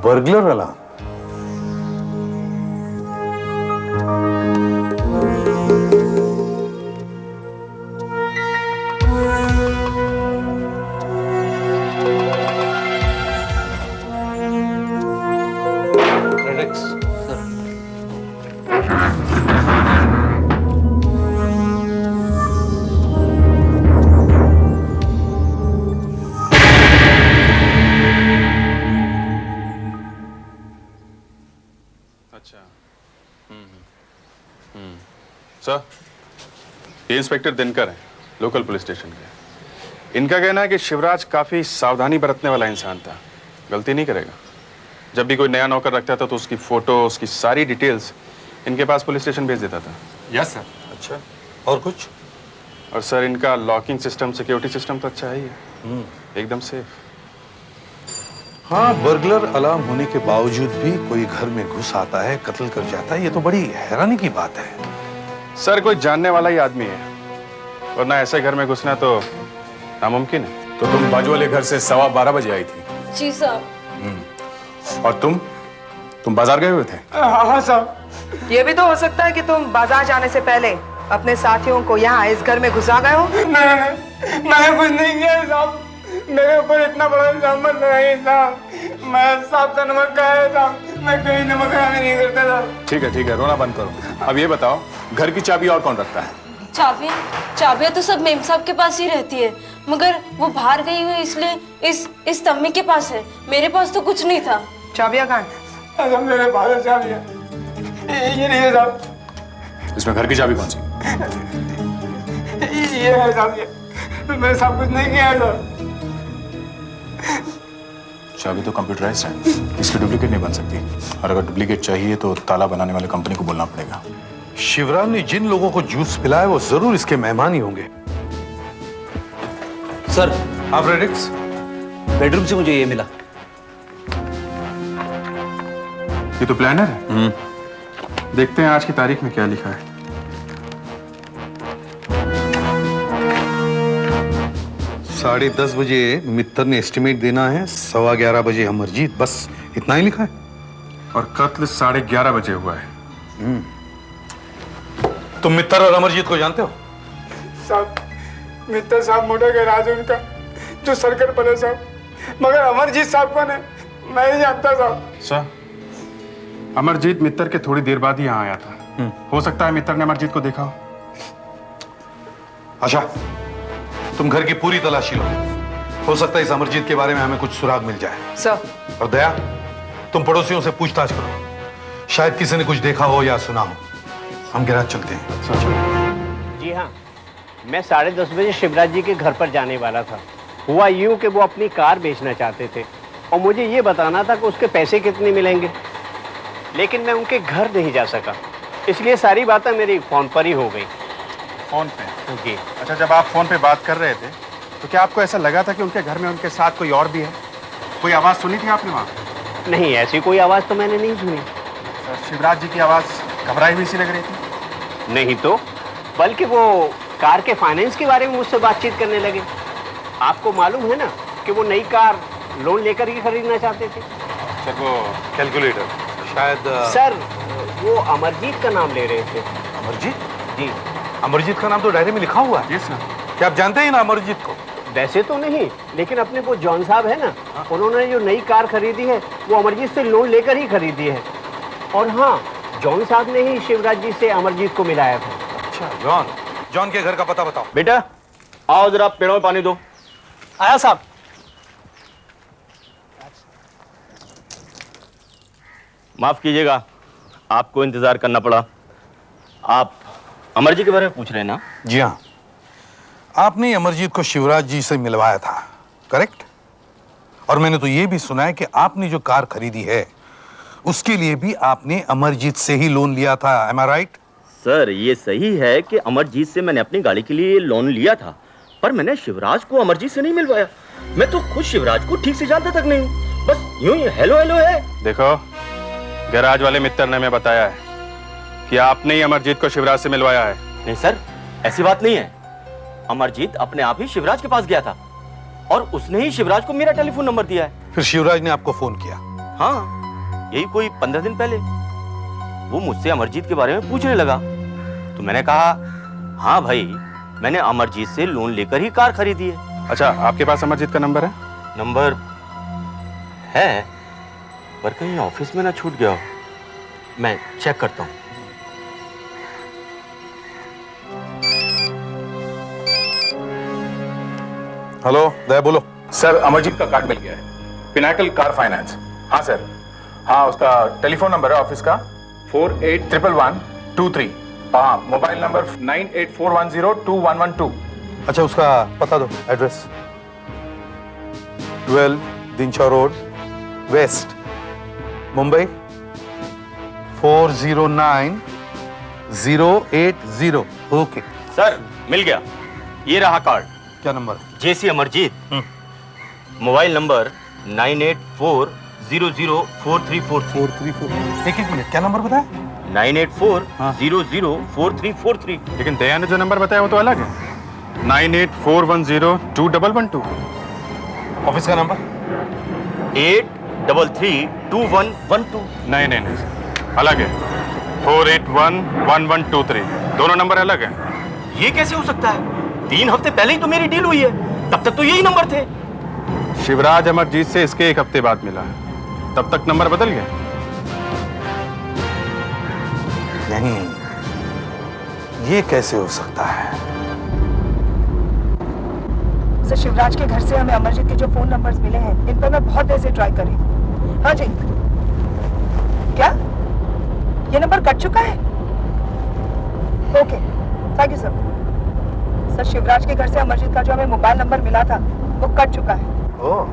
Burglar alarm. अच्छा। सर, ये इंस्पेक्टर दिनकर है, लोकल पुलिस स्टेशन के। इनका कहना है कि शिवराज काफी सावधानी बरतने वाला इंसान था, गलती नहीं करेगा। जब भी कोई नया नौकर रखता था तो उसकी फोटो, उसकी सारी डिटेल्स इनके पास पुलिस स्टेशन भेज देता था। Yes sir. अच्छा, और कुछ? और सर, इनका लॉकिंग सिस्टम, सिक्योरिटी सिस्टम तो अच्छा ही है, एकदम सेफ। हाँ, बर्गलर अलार्म होने के बावजूद भी कोई घर में घुस आता है, कत्ल कर जाता है, ये तो बड़ी हैरानी की बात है। सर, कोई जानने वाला ही आदमी है, वरना ऐसे घर में घुसना तो नामुमकिन है। तो तुम बाजू वाले घर से 12:15 बजे आई थी? जी साहब। और तुम बाजार गए हुए थे? हाँ साहब। ये भी तो हो सकता है कि तुम बाजार जाने से पहले अपने साथियों को यहाँ इस घर में घुसा गए हो। नहीं, मैंने कुछ नहीं किया साहब, मेरे ऊपर इतना बड़ा इल्जाम नहीं साहब। मैं साहब का नमक खाया साहब, मैं कहीं नमक खाया नहीं करता था। ठीक है, रोना बंद करो। अब ये बताओ, घर की चाबी और कौन रखता है? चाबियां तो सब मेम साहब के पास ही रहती है, मगर वो बाहर गई हुई इसलिए इस तम्मी के पास है, मेरे पास तो कुछ नहीं था। चाबियां कहाँ? अगर मेरे पास है चाबियां, ये नहीं है साहब। इसमें घर की चाबी कौन सी? ये है साहब, ये मैं सब कुछ नहीं किया साहब। चाबी तो कंप्यूटराइज्ड है, इसकी डुप्लीकेट नहीं बन सकती। और अगर डुप्लीकेट चाहिए तो ताला बनाने वाले कंपनी को बोलना पड़ेगा। शिवराज ने जिन लोगों को जूस पिलाया वो जरूर इसके मेहमान ही होंगे। सर, आप फ्रेडरिक्स, बेडरूम से मुझे ये मिला। ये तो प्लानर है। देखते हैं आज की तारीख में क्या लिखा है। साढ़े 10 बजे मित्तर ने एस्टिमेट देना है, 11:15 बजे अमरजीत, बस इतना ही लिखा है। और कत्ल 11:30 बजे हुआ है। तुम मित्तर और अमरजीत को जानते हो? साहब, मित्तर साहब मोटा गैराज है उनका, जो सर्कल पर है साहब, मगर अमरजीत साहब कौन है मैं नहीं जानता साहब। सर, अमरजीत मित्तर के थोड़ी देर बाद ही यहाँ आया था। हो सकता है मित्तर ने अमरजीत को देखा हो। अच्छा, तुम घर की पूरी तलाशी लो, हो सकता है इस अमरजीत के बारे में हमें कुछ सुराग मिल जाए। सर। और दया, तुम पड़ोसियों से पूछताछ करो, शायद किसी ने कुछ देखा हो या सुना हो। हम गैराज चलते हैं। जी हाँ, मैं 10:30 बजे शिवराज जी के घर पर जाने वाला था। हुआ यूं कि वो अपनी कार बेचना चाहते थे और मुझे ये बताना था कि उसके पैसे कितने मिलेंगे, लेकिन मैं उनके घर नहीं जा सका, इसलिए सारी बातें मेरी फोन पर ही हो गई। फोन पे। जी। अच्छा, जब आप फोन पे बात कर रहे थे तो क्या आपको ऐसा लगा था कि उनके घर में उनके साथ कोई और भी है? कोई आवाज सुनी थी आपने वहाँ? नहीं, ऐसी कोई आवाज तो मैंने नहीं सुनी। सर, शिवराज जी की आवाज घबराई हुई सी लग रही थी। नहीं तो, बल्कि वो कार के फाइनेंस के बारे में मुझसे बातचीत करने लगे। आपको मालूम है ना कि वो नई कार लोन लेकर ही खरीदना चाहते थे। सर, वो कैलकुलेटर शायद सर, वो अमरजीत का नाम ले रहे थे। अमरजीत? जी। अमरजीत का नाम तो डायरी में लिखा हुआ है। जी सर। क्या आप जानते हैं ना अमरजीत को? वैसे तो नहीं, लेकिन अपने वो जॉन साहब है ना, उन्होंने जो नई कार खरीदी है वो अमरजीत से लोन लेकर ही खरीदी है। और हाँ, जॉन साहब ने ही शिवराज जी से अमरजीत को मिलाया था। अच्छा, जॉन के घर का पता बताओ। बेटा आओ जरा पेड़ों में पानी दो। आया साहब। माफ कीजिएगा, आपको इंतजार करना पड़ा। आप अमरजीत के बारे में पूछ रहे हैं ना? जी हाँ, आपने अमरजीत को शिवराज जी से मिलवाया था, करेक्ट? और मैंने तो ये भी सुना है कि आपने जो कार खरीदी है उसके लिए भी आपने अमरजीत से ही लोन लिया था, एम आई राइट? सर, ये सही है कि अमरजीत से मैंने अपनी गाड़ी के लिए लोन लिया था, पर मैंने शिवराज को अमरजीत से नहीं मिलवाया। मैं तो खुद शिवराज को ठीक से जानता तक नहीं हूँ, बस यूं ही हेलो हेलो है। देखो, गैराज वाले मित्र ने हमें बताया है कि आपने ही अमरजीत को शिवराज से मिलवाया है। नहीं सर, ऐसी बात नहीं है। अमरजीत अपने आप ही शिवराज के पास गया था और उसने ही शिवराज को मेरा टेलीफोन नंबर दिया है। फिर शिवराज ने आपको फोन किया? हाँ, यही कोई 15 दिन पहले वो मुझसे अमरजीत के बारे में पूछने लगा, तो मैंने कहा हाँ भाई, मैंने अमरजीत से लोन लेकर ही कार खरीदी है। अच्छा, आपके पास अमरजीत का नंबर है? नंबर है, पर कहीं ऑफिस में ना छूट गया हो। मैं चेक करता हूँ। हेलो, दया बोलो। सर, अमरजीत का कार्ड मिल गया है, पिनाकल कार फाइनेंस। हाँ सर, हाँ, उसका टेलीफोन नंबर है ऑफिस का 481123। हाँ, मोबाइल नंबर 9841021112। अच्छा, उसका पता दो, address 12 Dinshaw road, west, Mumbai 409080। Okay sir, मिल गया। ये रहा कार्ड। क्या number? JC Amarjeet, mobile number 98400434। एक मिनट, क्या नंबर बताया? 98400434। लेकिन दया ने जो नंबर बताया वो तो अलग है, 9841021112। ऑफिस का नंबर 8332112। नहीं, अलग है, 4811123। दोनों नंबर अलग है। ये कैसे हो सकता है? 3 हफ्ते पहले ही तो मेरी डील हुई है, तब तक तो यही नंबर थे। शिवराज अमरजीत से इसके 1 हफ्ते बाद मिला, तब तक नंबर बदल गया। नहीं, ये कैसे हो सकता है? सर, शिवराज के घर से हमें अमरजीत के जो फोन नंबर्स मिले हैं, इन पर मैं बहुत देर से ट्राई करी। हाँ जी। क्या ये नंबर कट चुका है? Okay, thank you sir. Sir, Shivraj के घर से अमरजीत का जो हमें मोबाइल नंबर मिला था वो कट चुका है। ओह,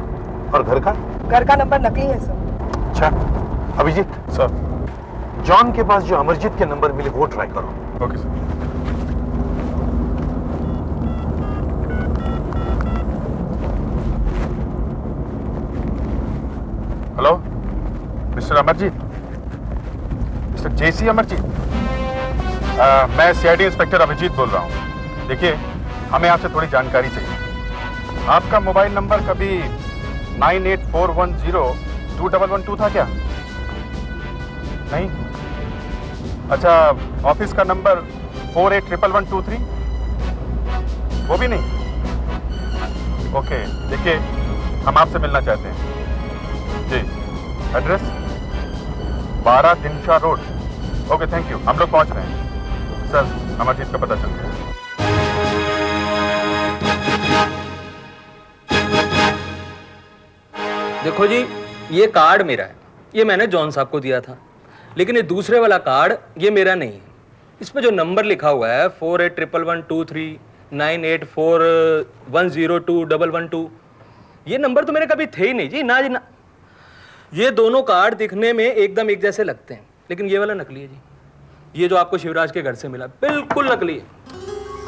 और घर का? घर का नंबर नकली है सर। अच्छा, अभिजीत सर, जॉन के पास जो अमरजीत के नंबर मिले वो ट्राई करो। Okay sir. Hello, mister Amarjeet, mister JC Amarjeet. मैं सीआईडी इंस्पेक्टर अभिजीत बोल रहा हूँ। देखिए, हमें आपसे थोड़ी जानकारी चाहिए। आपका मोबाइल नंबर कभी 9841021112 था क्या? नहीं? अच्छा, ऑफिस का नंबर 481123? वो भी नहीं? ओके, देखिए, हम आपसे मिलना चाहते हैं जी। Address 12 Dinshaw road. Okay, thank you, हम लोग पहुंच रहे हैं। सर, अमरजीत का पता चल गया। देखो जी, ये कार्ड मेरा है, ये मैंने जॉन साहब को दिया था, लेकिन ये दूसरे वाला कार्ड ये मेरा नहीं है। इस पे जो नंबर लिखा हुआ है 4811239841021112, ये नंबर तो मेरे कभी थे ही नहीं जी, ना जी ना। ये दोनों कार्ड दिखने में एकदम एक जैसे लगते हैं, लेकिन ये वाला नकली है जी। ये जो आपको शिवराज के घर से मिला बिल्कुल नकली है।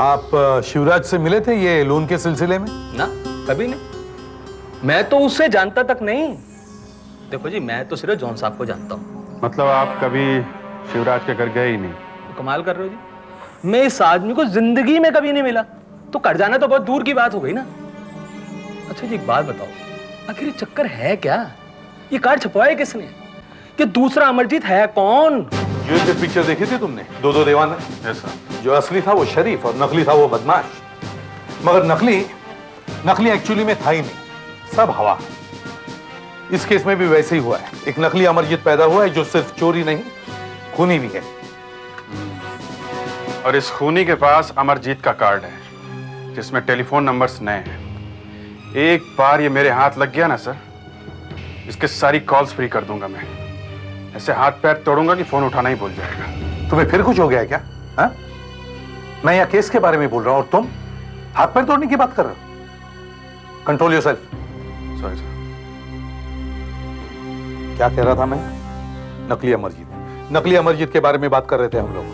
आप शिवराज से मिले थे ये लोन के सिलसिले में? ना, कभी नहीं। मैं तो उससे जानता तक नहीं। देखो जी, मैं तो सिर्फ जॉन साहब को जानता हूँ। मतलब आप कभी शिवराज के घर गए ही नहीं? तो कमाल कर रहे हो जी, मैं इस आदमी को जिंदगी में कभी नहीं मिला, तो कट जाना तो बहुत दूर की बात हो गई ना। अच्छा जी, एक बात बताओ, आखिर ये चक्कर है क्या? ये कार्ड छपवाया किसने? कि दूसरा अमरजीत है कौन? जो पिक्चर देखी थी तुमने, दो दीवाना? जो असली था वो शरीफ और नकली था वो बदमाश। मगर नकली एक्चुअली में था ही नहीं, सब हवा। इस केस में भी वैसे ही हुआ है। एक नकली अमरजीत पैदा हुआ है जो सिर्फ चोरी नहीं, खूनी भी है। और इस खूनी के पास अमरजीत का कार्ड है जिसमें टेलीफोन नंबर्स नए हैं। एक बार ये मेरे हाथ लग गया ना सर, इसके सारी कॉल्स फ्री कर दूंगा मैं। ऐसे हाथ पैर तोड़ूंगा कि फोन उठाना ही भूल जाएगा। तुम्हें फिर कुछ हो गया है क्या? हा? मैं यहाँ केस के बारे में बोल रहा हूँ और तुम हाथ पैर तोड़ने की बात कर रहे हो। Control yourself. Sorry sir. क्या कह रहा था मैं? नकली अमरजीत के बारे में बात कर रहे थे हम लोग।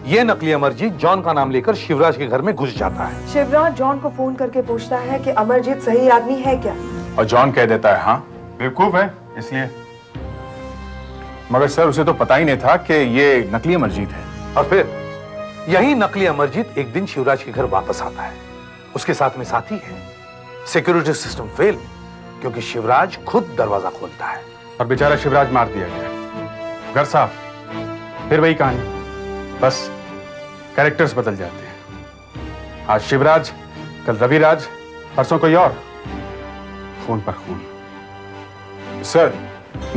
ये नकली अमरजीत जॉन का नाम लेकर शिवराज के घर में घुस जाता है। शिवराज जॉन को फोन करके पूछता है कि अमरजीत सही आदमी है क्या, और जॉन कह देता है हाँ, बेवकूफ है इसलिए। मगर सर उसे तो पता ही नहीं था कि ये नकली अमरजीत है। और फिर यही नकली अमरजीत एक दिन शिवराज के घर वापस आता है। उसके साथ में साथी है। सिक्योरिटी सिस्टम फेल क्योंकि शिवराज खुद दरवाजा खोलता है और बेचारा शिवराज मार दिया गया। घर साफ, फिर वही कहानी, बस कैरेक्टर्स बदल जाते हैं। आज शिवराज, कल रविराज, परसों कोई और। खून पर खून। सर,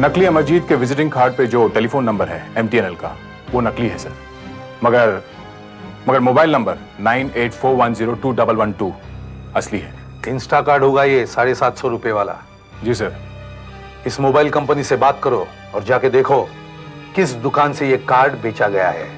नकली अमरजीत के विजिटिंग कार्ड पे जो टेलीफोन नंबर है MTNL का, वो नकली है सर। मगर मोबाइल नंबर 9841021112 असली है। इंस्टा कार्ड होगा ये 750 रुपए वाला। जी सर। इस मोबाइल कंपनी से बात करो और जाके देखो किस दुकान से ये कार्ड बेचा गया है।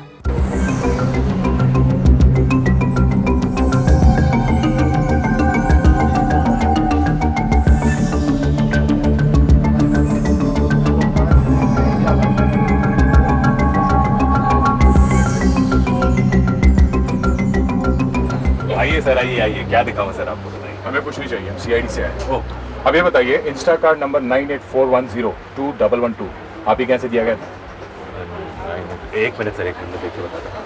आइए सर, आइए। क्या दिखाऊं सर आपको? बताइए। हमें कुछ नहीं चाहिए, हम CID से आए। ओह, अब ये बताइए, इंस्टा कार्ड नंबर 9841021112 आप ही कैसे दिया गया था? एक मिनट सर, एक मिनट देखिए बताता हूँ।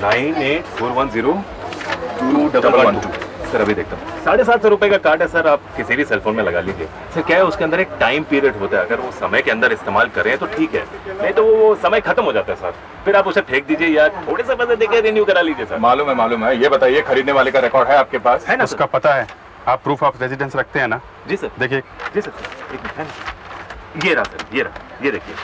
9841021112 सर, अभी देखता हूँ। 750 रुपए का कार्ड है सर, आप किसी भी सेलफोन में लगा लीजिए। सर क्या है, उसके अंदर एक टाइम पीरियड होता है, अगर वो समय के अंदर इस्तेमाल करें तो ठीक है, नहीं तो वो समय खत्म हो जाता है सर। फिर आप उसे फेंक दीजिए या थोड़े से पैसे देके रिन्यू करा लीजिए सर। मालूम है। ये बताइए, खरीदने वाले का रिकॉर्ड है आपके पास? है ना, उसका पता है। आप प्रूफ ऑफ रेजिडेंस रखते हैं ना? जी सर। देखिए। जी सर, एक मिनट है ना। ये रहा सर, ये देखिए,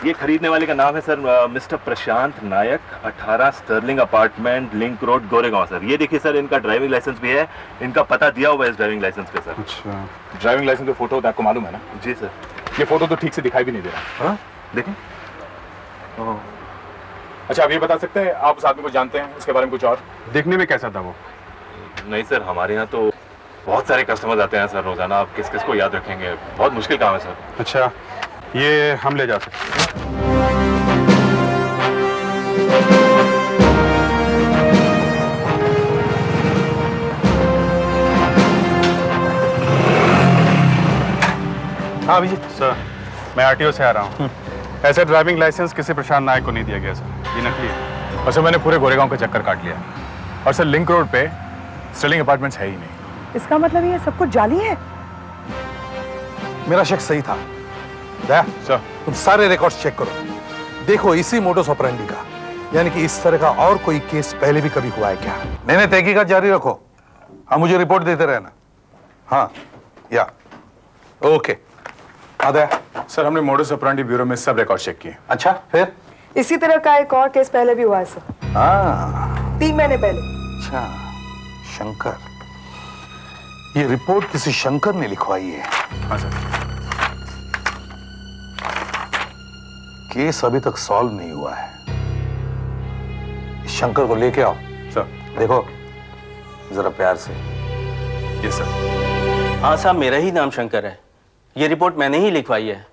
ये खरीदने वाले का नाम है sir mister Prashant Nayak, 18 sterling apartment, link road, Goregaon sir. ये देखिए सर, इनका ड्राइविंग लाइसेंस भी है, इनका पता दिया हुआ है इस ड्राइविंग लाइसेंस पे सर। अच्छा, ड्राइविंग लाइसेंस पे फोटो होता है, आपको मालूम है ना? जी सर। ये फोटो तो ठीक से दिखाई भी नहीं दे रहा। हाँ, देखिए। अच्छा, आप ये बता सकते हैं, आप उस आदमी को जानते हैं, उसके बारे में कुछ और? देखने में कैसा था वो? नहीं सर, हमारे यहाँ तो बहुत सारे कस्टमर्स आते हैं सर रोजाना, आप किस किस को याद रखेंगे, बहुत मुश्किल काम है सर। अच्छा, ये हम ले जा सकते हैं। हाँ अभिजीत सर, मैं RTO से आ रहा हूँ। ऐसे ड्राइविंग लाइसेंस किसी प्रशांत नायक को नहीं दिया गया सर, ये नकली है। और सर, मैंने पूरे गोरेगांव का चक्कर काट लिया और सर लिंक रोड पे स्टर्लिंग अपार्टमेंट्स है ही नहीं। इसका मतलब ये सब कुछ जाली है? मेरा शक सही था। दया सर, तुम सारे रिकॉर्ड्स चेक करो, देखो इसी मोडस ऑपरेंडी का, यानी कि इस तरह का और कोई केस पहले भी कभी हुआ है क्या? मैंने तहकीकात जारी रखो। हाँ, मुझे रिपोर्ट देते रहना। हाँ, या ओके। दया सर, हमने मोडस ऑपरेंडी ब्यूरो में सब रिकॉर्ड चेक किए। अच्छा, फिर? इसी तरह का एक और केस पहले भी हुआ है सर, 3 महीने पहले। अच्छा, शंकर। ये रिपोर्ट किसी शंकर ने लिखवाई है? हाँ सर। केस अभी तक सॉल्व नहीं हुआ है। इस शंकर को लेके आओ। सर। देखो जरा प्यार से। Yes sir. हाँ साहब, मेरा ही नाम शंकर है। ये रिपोर्ट मैंने ही लिखवाई है।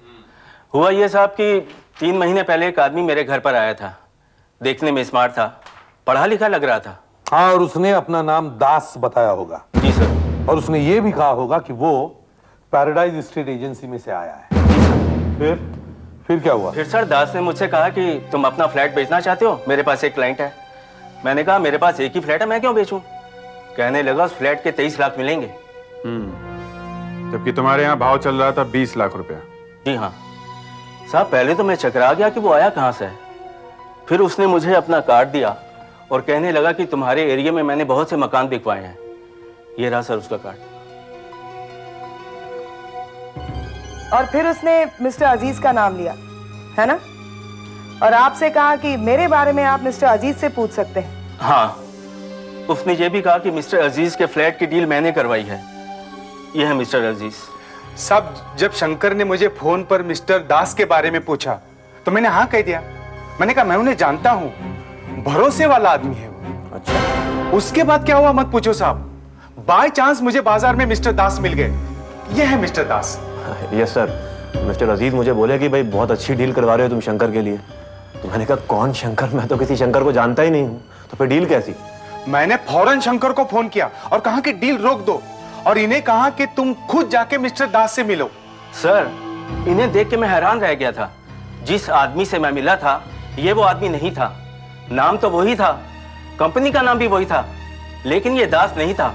हुआ ये साहब कि 3 महीने पहले एक आदमी मेरे घर पर आया था। देखने में स्मार्ट था, पढ़ा लिखा लग रहा था। हाँ, और उसने अपना नाम दास बताया होगा। जी सर। और उसने ये भी कहा होगा कि वो पैराडाइज स्टेट एजेंसी में से आया है। फिर क्या हुआ? फिर सर दास ने मुझसे कहा कि तुम अपना फ्लैट बेचना चाहते हो, मेरे पास एक क्लाइंट है। मैंने कहा मेरे पास एक ही फ्लैट है, मैं क्यों बेचूं? कहने लगा उस फ्लैट के 23 लाख मिलेंगे। जबकि तुम्हारे यहाँ भाव चल रहा था 20 लाख रुपया। जी हाँ साहब, पहले तो मैं चकरा गया कि वो आया कहाँ से है। फिर उसने मुझे अपना कार्ड दिया और कहने लगा कि तुम्हारे एरिया में मैंने बहुत से मकान बिकवाए हैं। ये रहा सर उसका कार्ड। और फिर उसने मिस्टर अजीज का नाम लिया, है ना? और आपसे कहा कि मेरे बारे में आप मिस्टर अजीज से पूछ सकते हैं। हाँ, उसने ये भी कहा कि मिस्टर अजीज के फ्लैट की डील मैंने करवाई है। ये है मिस्टर अजीज। साहब, जब शंकर ने मुझे फोन पर मिस्टर दास के बारे में पूछा तो मैंने हाँ कह दिया। मैंने कहा मैं उन्हें जानता हूँ, भरोसे वाला आदमी है वो। अच्छा, उसके बाद क्या हुआ मत पूछो साहब। बाय चांस मुझे बाजार में मिस्टर दास मिल गए। ये है mister Das. Yes sir. Mister Aziz मुझे बोले कि भाई बहुत अच्छी डील करवा रहे हो तुम शंकर के लिए। तो मैंने कहा कौन शंकर, मैं तो किसी शंकर को जानता ही नहीं हूँ, तो फिर डील कैसी? मैंने फौरन शंकर को फोन किया और कहा कि डील रोक दो, और इन्हें कहा कि तुम खुद जाके मिस्टर दास से मिलो। सर, इन्हें देख के मैं हैरान रह गया था। जिस आदमी से मैं मिला था ये वो आदमी नहीं था। नाम तो वही था, कंपनी का नाम भी वही था, लेकिन ये दास नहीं था।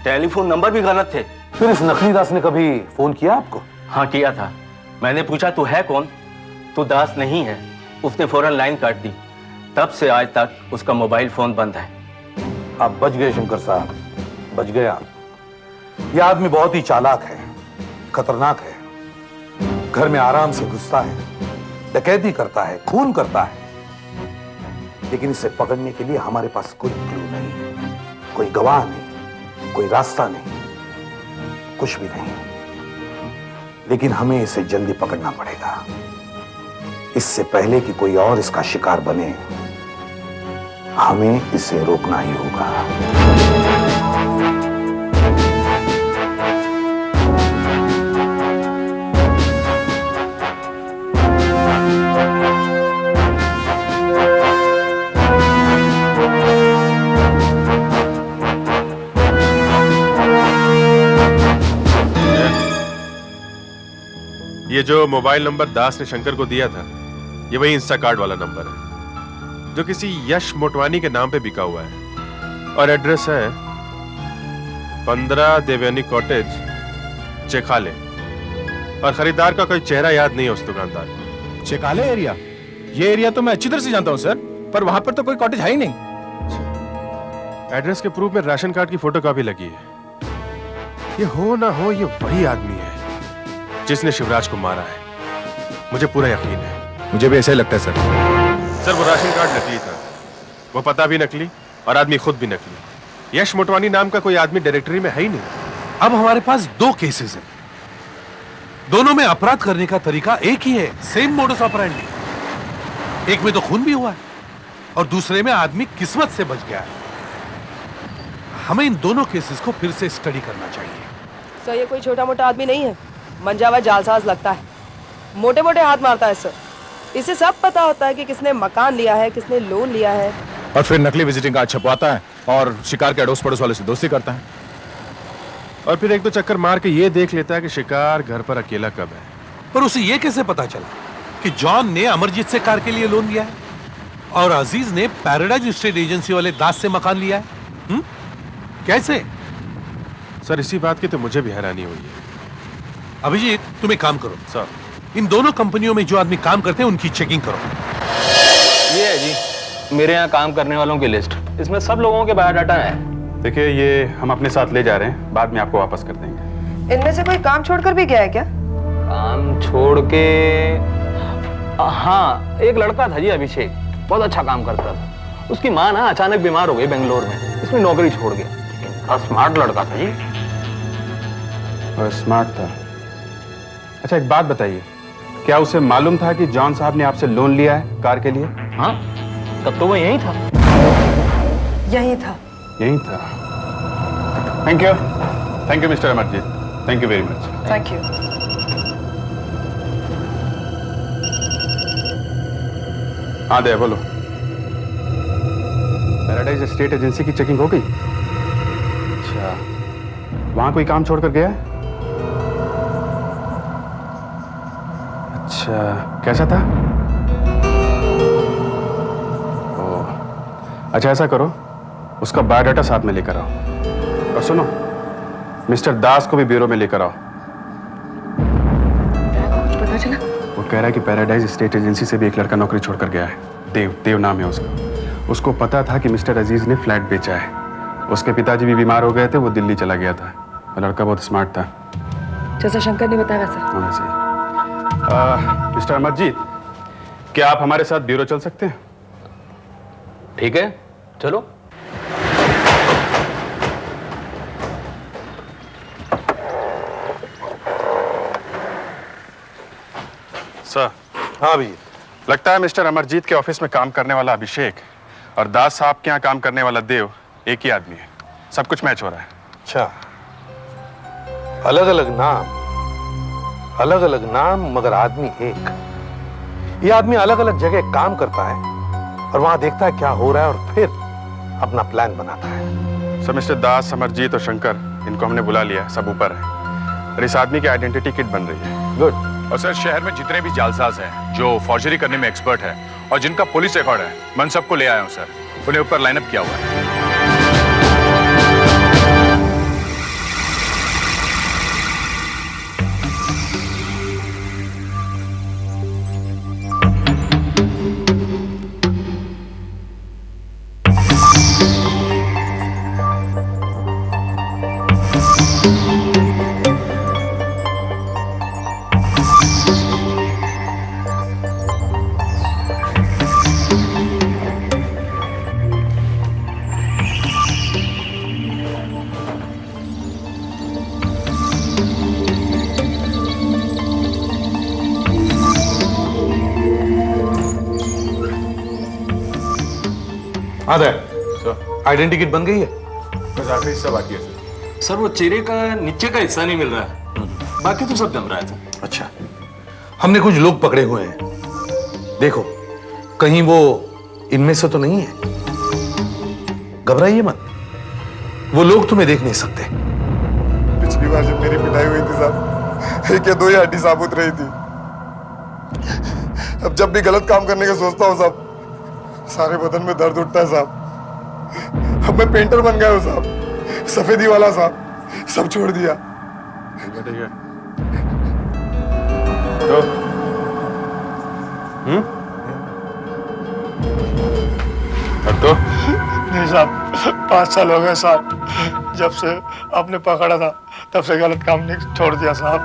टेलीफोन नंबर भी गलत थे। फिर इस नकली दास ने कभी फोन किया आपको? हाँ किया था। मैंने पूछा तू है कौन? तू दास नहीं है। उसने फौरन लाइन काट दी। तब से आज तक उसका मोबाइल फोन बंद है। आप बच गए शंकर साहब, बच गए आप। यह आदमी बहुत ही चालाक है, खतरनाक है। घर में आराम से घुसता है, डकैती करता है, खून करता है, लेकिन इसे पकड़ने के लिए हमारे पास कोई क्लू नहीं, कोई गवाह नहीं, कोई रास्ता नहीं, कुछ भी नहीं। लेकिन हमें इसे जल्दी पकड़ना पड़ेगा, इससे पहले कि कोई और इसका शिकार बने। हमें इसे रोकना ही होगा। ये जो मोबाइल नंबर दास ने शंकर को दिया था, ये वही इंस्टा कार्ड वाला नंबर है जो किसी यश मोटवानी के नाम पे बिका हुआ है। और एड्रेस है 15 देवयानी कॉटेज, चेकाले। और खरीदार का कोई चेहरा याद नहीं है उस दुकानदार को। चेकाले एरिया? ये एरिया तो मैं अच्छी तरह से जानता हूँ सर, पर वहां पर तो कोई कॉटेज है ही नहीं। एड्रेस के प्रूफ में राशन कार्ड की फोटोकॉपी लगी है। ये हो ना हो ये वही आदमी है जिसने शिवराज को मारा है। मुझे पूरा यकीन है। मुझे भी ऐसा ही लगता है सर, वो राशन कार्ड नकली था, वो पता भी नकली और आदमी खुद भी नकली। यश मोटवानी नाम का कोई आदमी डायरेक्टरी में है ही नहीं। अब हमारे पास 2 केसेस हैं, दोनों में अपराध करने का तरीका एक ही है, सेम मोडस ऑपरेंडी। एक में तो खून भी हुआ है और दूसरे में आदमी किस्मत से बच गया है। हमें इन दोनों केसेस को फिर से स्टडी करना चाहिए। सर, ये कोई छोटा मोटा आदमी नहीं है, मंजावा जालसाज लगता है, मोटे मोटे हाथ मारता है सर। इसे सब पता होता है कि किसने मकान लिया है, किसने लोन लिया है, और फिर नकली विजिटिंग कार्ड छपवाता है और शिकार के अड़ोस पड़ोस वाले से दोस्ती करता है। और फिर एक दो चक्कर मार के ये देख लेता है कि शिकार घर पर अकेला कब है। पर उसे ये कैसे पता चला कि जॉन ने अमरजीत से कार के लिए लोन लिया है और अजीज ने पैराडाइज स्टेट एजेंसी वाले दास से मकान लिया है? कैसे? सर, इसी बात की तो मुझे भी हैरानी हुई है। अभिजीत, तुम एक काम करो सर, इन दोनों कंपनियों में जो आदमी काम करते हैं उनकी चेकिंग करो। ये है जी मेरे यहाँ काम करने वालों की लिस्ट। इसमें सब लोगों के बायोडाटा है। देखिए, ये हम अपने साथ ले जा रहे हैं, बाद में आपको वापस कर देंगे। इनमें से कोई काम छोड़कर भी गया है क्या? काम छोड़ के? हाँ, एक लड़का था जी, अभिषेक, बहुत अच्छा काम करता था। उसकी माँ ना अचानक बीमार हो गई बेंगलोर में, इसमें नौकरी छोड़ गया। स्मार्ट लड़का था जी। स्मार्ट था। अच्छा, एक बात बताइए, क्या उसे मालूम था कि जॉन साहब ने आपसे लोन लिया है कार के लिए? हाँ, तब तो वो यही था। यही था। यही था। Thank you mister Amarjeet, thank you very much. Thank you. हाँ दे, बोलो। पैराडाइज एस्टेट एजेंसी की चेकिंग हो गई? अच्छा, वहां कोई काम छोड़कर गया है? अच्छा, कैसा था? ओह, अच्छा ऐसा करो, उसका बायोडाटा साथ में लेकर आओ। और सुनो, मिस्टर दास को भी ब्यूरो में लेकर आओ। पता चला? वो कह रहा है कि पैराडाइज एस्टेट एजेंसी से भी एक लड़का नौकरी छोड़कर गया है। देव नाम है उसका। उसको पता था कि मिस्टर अजीज ने फ्लैट बेचा है। उसके पिताजी भी बीमार हो गए थे, वो दिल्ली चला गया था। वो लड़का बहुत स्मार्ट था। जैसा शंकर ने बताया सर। होना चाहिए। मिस्टर अमरजीत, क्या आप हमारे साथ ब्यूरो चल सकते हैं? ठीक है, चलो। सर। हाँ भैया। लगता है मिस्टर अमरजीत के ऑफिस में काम करने वाला अभिषेक और दास साहब के यहाँ काम करने वाला देव एक ही आदमी है। सब कुछ मैच हो रहा है। अच्छा, अलग अलग नाम मगर आदमी एक। ये आदमी अलग अलग जगह काम करता है और वहां देखता है क्या हो रहा है और फिर अपना प्लान बनाता है। सर, मिस्टर दास, अमरजीत और शंकर, इनको हमने बुला लिया है, सब ऊपर है और इस आदमी की आइडेंटिटी किट बन रही है। गुड। और सर, शहर में जितने भी जालसाज हैं जो फॉर्जरी करने में एक्सपर्ट है और जिनका पुलिस रिकॉर्ड है, मैं उन सबको ले आया हूं सर। उन्हें ऊपर लाइनअप किया हुआ है। आइडेंटिटी किट बन गई है? बस आखिरी हिस्सा बाकी है सर। सर, वो चेहरे का नीचे का हिस्सा नहीं मिल रहा है, बाकी तो सब जम रहा है सर। अच्छा, हमने कुछ लोग पकड़े हुए हैं, देखो कहीं वो इनमें से तो नहीं है। घबराइए मत, वो लोग तुम्हें देख नहीं सकते। पिछली बार जब मेरी पिटाई हुई थी साहब, एक या दो ही हड्डी साबुत रही थी। अब जब भी गलत काम करने का सोचता हूँ साहब, सारे बदन में दर्द उठता है साहब। अब मैं पेंटर बन गया हूँ साहब, सफेदी वाला साहब, सब छोड़ दिया। ठीक है। तो अब तो नहीं साहब, 5 साल हो गए साहब, जब से आपने पकड़ा था तब से गलत काम नहीं छोड़ दिया साहब।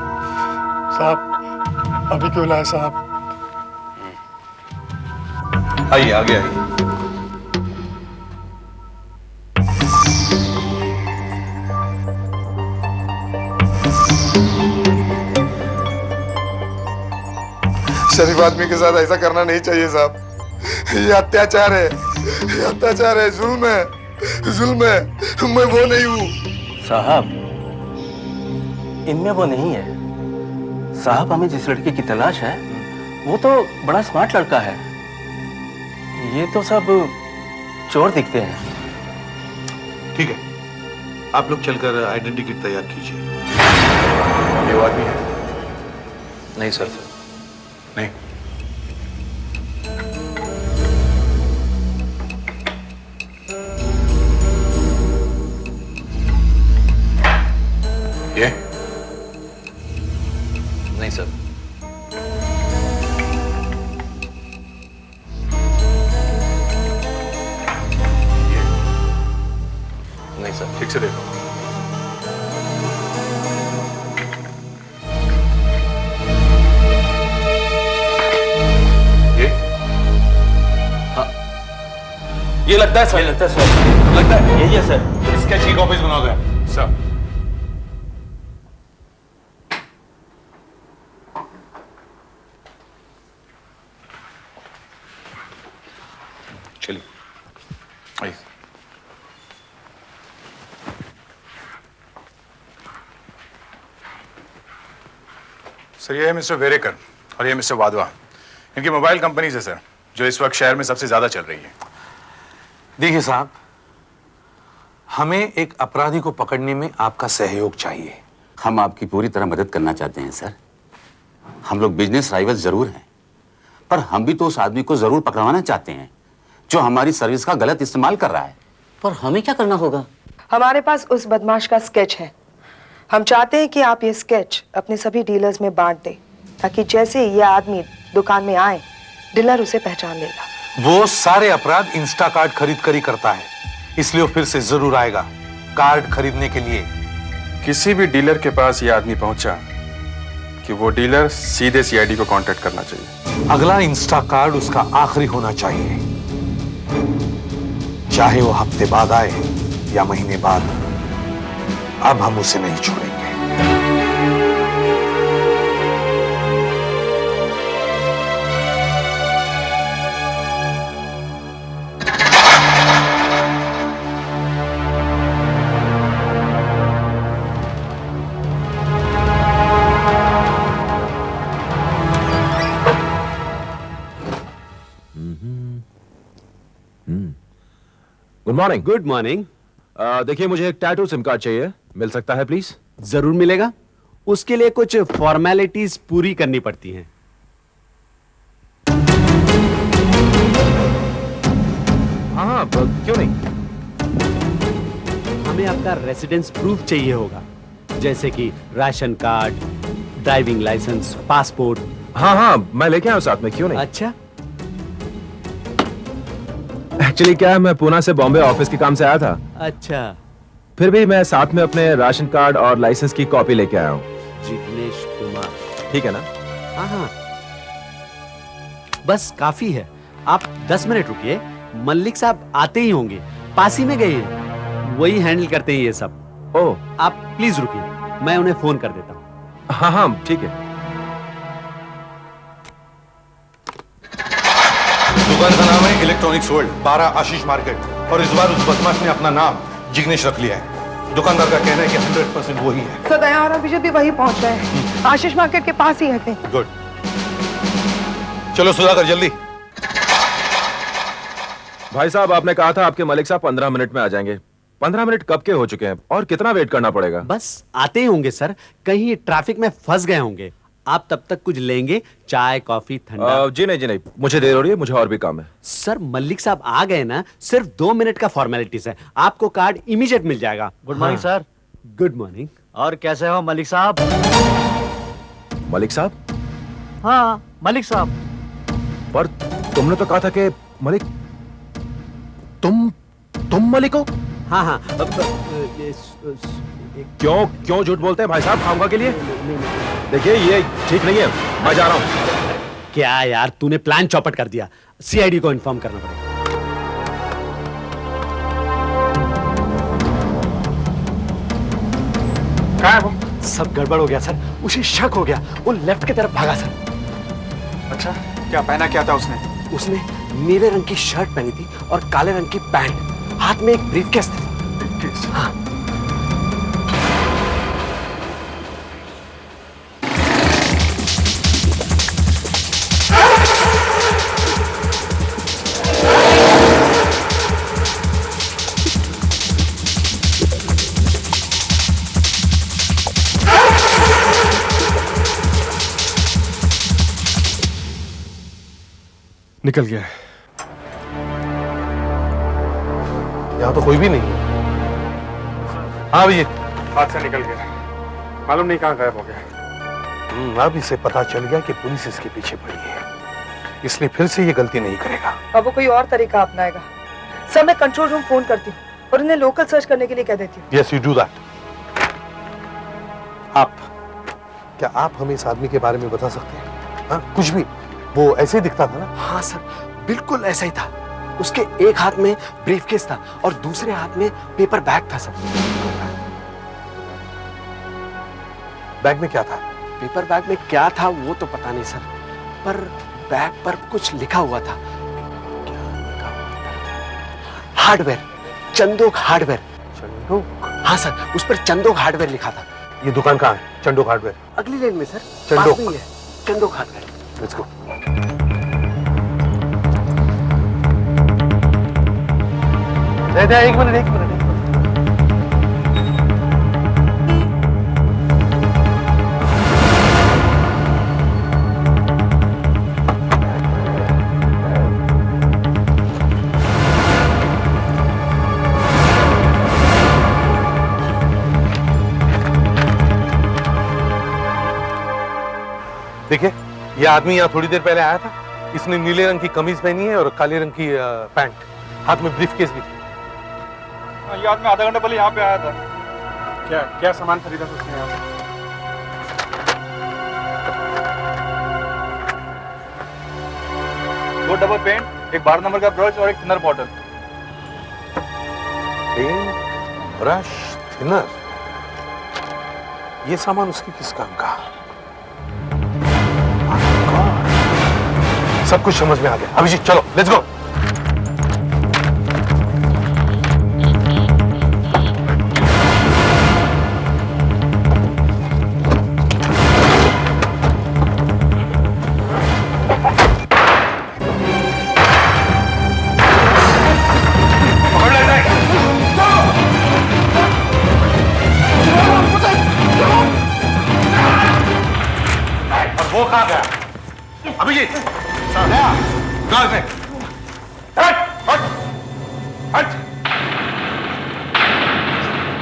साहब अभी क्यों लाए साहब? आइए आगे आइए। शरीफ आदमी के साथ ऐसा करना नहीं चाहिए साहब। ये अत्याचार है, ये अत्याचार है, जुल्म है, जुल्म है। मैं वो नहीं हूँ साहब, इनमें वो नहीं है साहब। हमें जिस लड़के की तलाश है वो तो बड़ा स्मार्ट लड़का है। ये तो सब चोर दिखते हैं। ठीक है, आप लोग चलकर आइडेंटिटी किट तैयार कीजिए। ये वो आदमी है? नहीं सर, नहीं। ये? नहीं सर। नहीं सर। ठीक से देखो। ये लगता है सर। ये लगता है सर। लगता है यही है सर। स्केच की कॉपीज बना दो सर। चलिए आइए। सर, ये है मिस्टर वेरेकर और ये मिस्टर वाधवा। इनकी मोबाइल कंपनीज है सर, जो इस वक्त शहर में सबसे ज्यादा चल रही है। देखिए साहब, हमें एक अपराधी को पकड़ने में आपका सहयोग चाहिए। हम आपकी पूरी तरह मदद करना चाहते हैं सर। हम लोग बिजनेस राइवल जरूर हैं, पर हम भी तो उस आदमी को जरूर पकड़वाना चाहते हैं जो हमारी सर्विस का गलत इस्तेमाल कर रहा है। पर हमें क्या करना होगा? हमारे पास उस बदमाश का स्केच है। हम चाहते हैं कि आप ये स्केच अपने सभी डीलर्स में बांट दें, ताकि जैसे ये आदमी दुकान में आए, डीलर उसे पहचान लेगा। वो सारे अपराध इंस्टा कार्ड खरीद कर ही करता है, इसलिए वो फिर से जरूर आएगा कार्ड खरीदने के लिए। किसी भी डीलर के पास ये आदमी पहुंचा कि वो डीलर सीधे सीआईडी को कांटेक्ट करना चाहिए। अगला इंस्टा कार्ड उसका आखिरी होना चाहिए, चाहे वो हफ्ते बाद आए या महीने बाद। अब हम उसे नहीं छोड़ेंगे। Good morning. Good morning. देखिए, मुझे एक टैटू सिम कार्ड चाहिए, मिल सकता है प्लीज? जरूर मिलेगा। उसके लिए कुछ फॉर्मेलिटीज पूरी करनी पड़ती हैं। हाँ, क्यों नहीं? हमें आपका रेसिडेंस प्रूफ चाहिए होगा, जैसे कि ration card, driving licence, passport. हाँ हाँ, मैं लेके आया हूं साथ में, क्यों नहीं? अच्छा। एक्चुअली क्या है, मैं पूना से बॉम्बे ऑफिस के काम से आया था। अच्छा। फिर भी मैं साथ में अपने राशन कार्ड और लाइसेंस की कॉपी लेके आया हूँ। जिग्नेश कुमार, ठीक है ना? हाँ हाँ, बस काफी है। आप 10 मिनट रुकिए, मल्लिक साहब आते ही होंगे, पास ही में गए हैं, वही हैंडल करते हैं ये सब। ओह, आप प्लीज रुकिए, मैं उन्हें फोन कर देता हूँ। हाँ हाँ, ठीक है। दुकान का नाम है इलेक्ट्रॉनिक्स वर्ल्ड, 12 आशीष मार्केट, और इस बार उस बदमाश ने अपना नाम जिग्नेश रख लिया है। दुकानदार का कहना है कि 100% वही है। तो दया और अभिजीत भी वही पहुंच रहे हैं, आशीष मार्केट के पास ही रहते हैं। गुड, चलो सुधाकर जल्दी। भाई साहब, आपने कहा था आपके मलिक साहब 15 मिनट में आ जाएंगे। 15 मिनट कब के हो चुके हैं और कितना वेट करना पड़ेगा? बस आते ही होंगे सर, कहीं ट्रैफिक में फंस गए होंगे। आप तब तक कुछ लेंगे, चाय कॉफी ठंडा? जी नहीं, मुझे देर हो रही है, मुझे और भी काम है। सर, मल्लिक साहब आ गए ना, सिर्फ 2 मिनट का फॉर्मेलिटीज है, आपको कार्ड इमीडिएट मिल जाएगा। Good morning sir. Good morning. और कैसे हो मलिक साहब? मलिक साहब? हाँ, मलिक साहब। पर तुमने तो कहा था कि मलिक, तुम मलिक हो? हाँ हाँ। क्यों झूठ बोलते हैं भाई साहब खामखा के लिए? देखिए, ये ठीक नहीं है, मैं जा रहा हूं। क्या यार, तूने प्लान चौपट कर दिया। सीआईडी को इन्फॉर्म करना पड़ेगा। कहाँ है वो? सब गड़बड़ हो गया सर, उसे शक हो गया, वो लेफ्ट की तरफ भागा सर। अच्छा, क्या पहना क्या था उसने? उसने नीले रंग की शर्ट पहनी थी और काले रंग की पैंट, हाथ में एक ब्रीफकेस थी। ब्रीफकेस? हाँ। निकल गया है। यहाँ तो कोई भी नहीं है। हाँ भैया, हाथ से निकल गया, मालूम नहीं कहाँ गायब हो गया। अब इसे पता चल गया कि पुलिस इसके पीछे पड़ी है, इसलिए फिर से ये गलती नहीं करेगा। अब वो कोई और तरीका अपनाएगा। सर, मैं कंट्रोल रूम फोन करती हूँ और उन्हें लोकल सर्च करने के लिए कह देती हूँ। Yes, you do that. क्या आप हमें इस आदमी के बारे में बता सकते हैं? हाँ, कुछ भी, वो ऐसे ही दिखता था ना? हाँ सर, बिल्कुल ऐसा ही था। उसके एक हाथ में ब्रीफकेस था और दूसरे हाथ में पेपर बैग था सर। बैग में क्या था? पेपर बैग में क्या था वो तो पता नहीं सर, पर बैग पर कुछ लिखा हुआ था। Hardware, Chandok hardware. चंदोक? हाँ सर, उस पर चंदोक हार्डवेयर लिखा था। ये दुकान कहाँ है? चंदोक हार्डवेयर? अगली लेन में सर, चंदोक। पास में ही है चंदोक हार्डवेयर। Let's go. एक मिनट। देखिए, ये आदमी यहाँ थोड़ी देर पहले आया था। इसने नीले रंग की कमीज पहनी है और काले रंग की पैंट, हाथ में ब्रीफकेस भी थी। ये आदमी आधा घंटा पहले यहाँ पे आया था। क्या क्या सामान खरीदा था उसने यहाँ से? 2 डबल पेंट, एक 12 नंबर का ब्रश और एक thinner bottle. Paint, brush, thinner, ये सामान उसके किस काम का? सब कुछ समझ में आ गया। अभिजीत चलो, लेट्स गो। वो कहाँ गया? अभिजीत, कहाँ से? हट, हट, हट,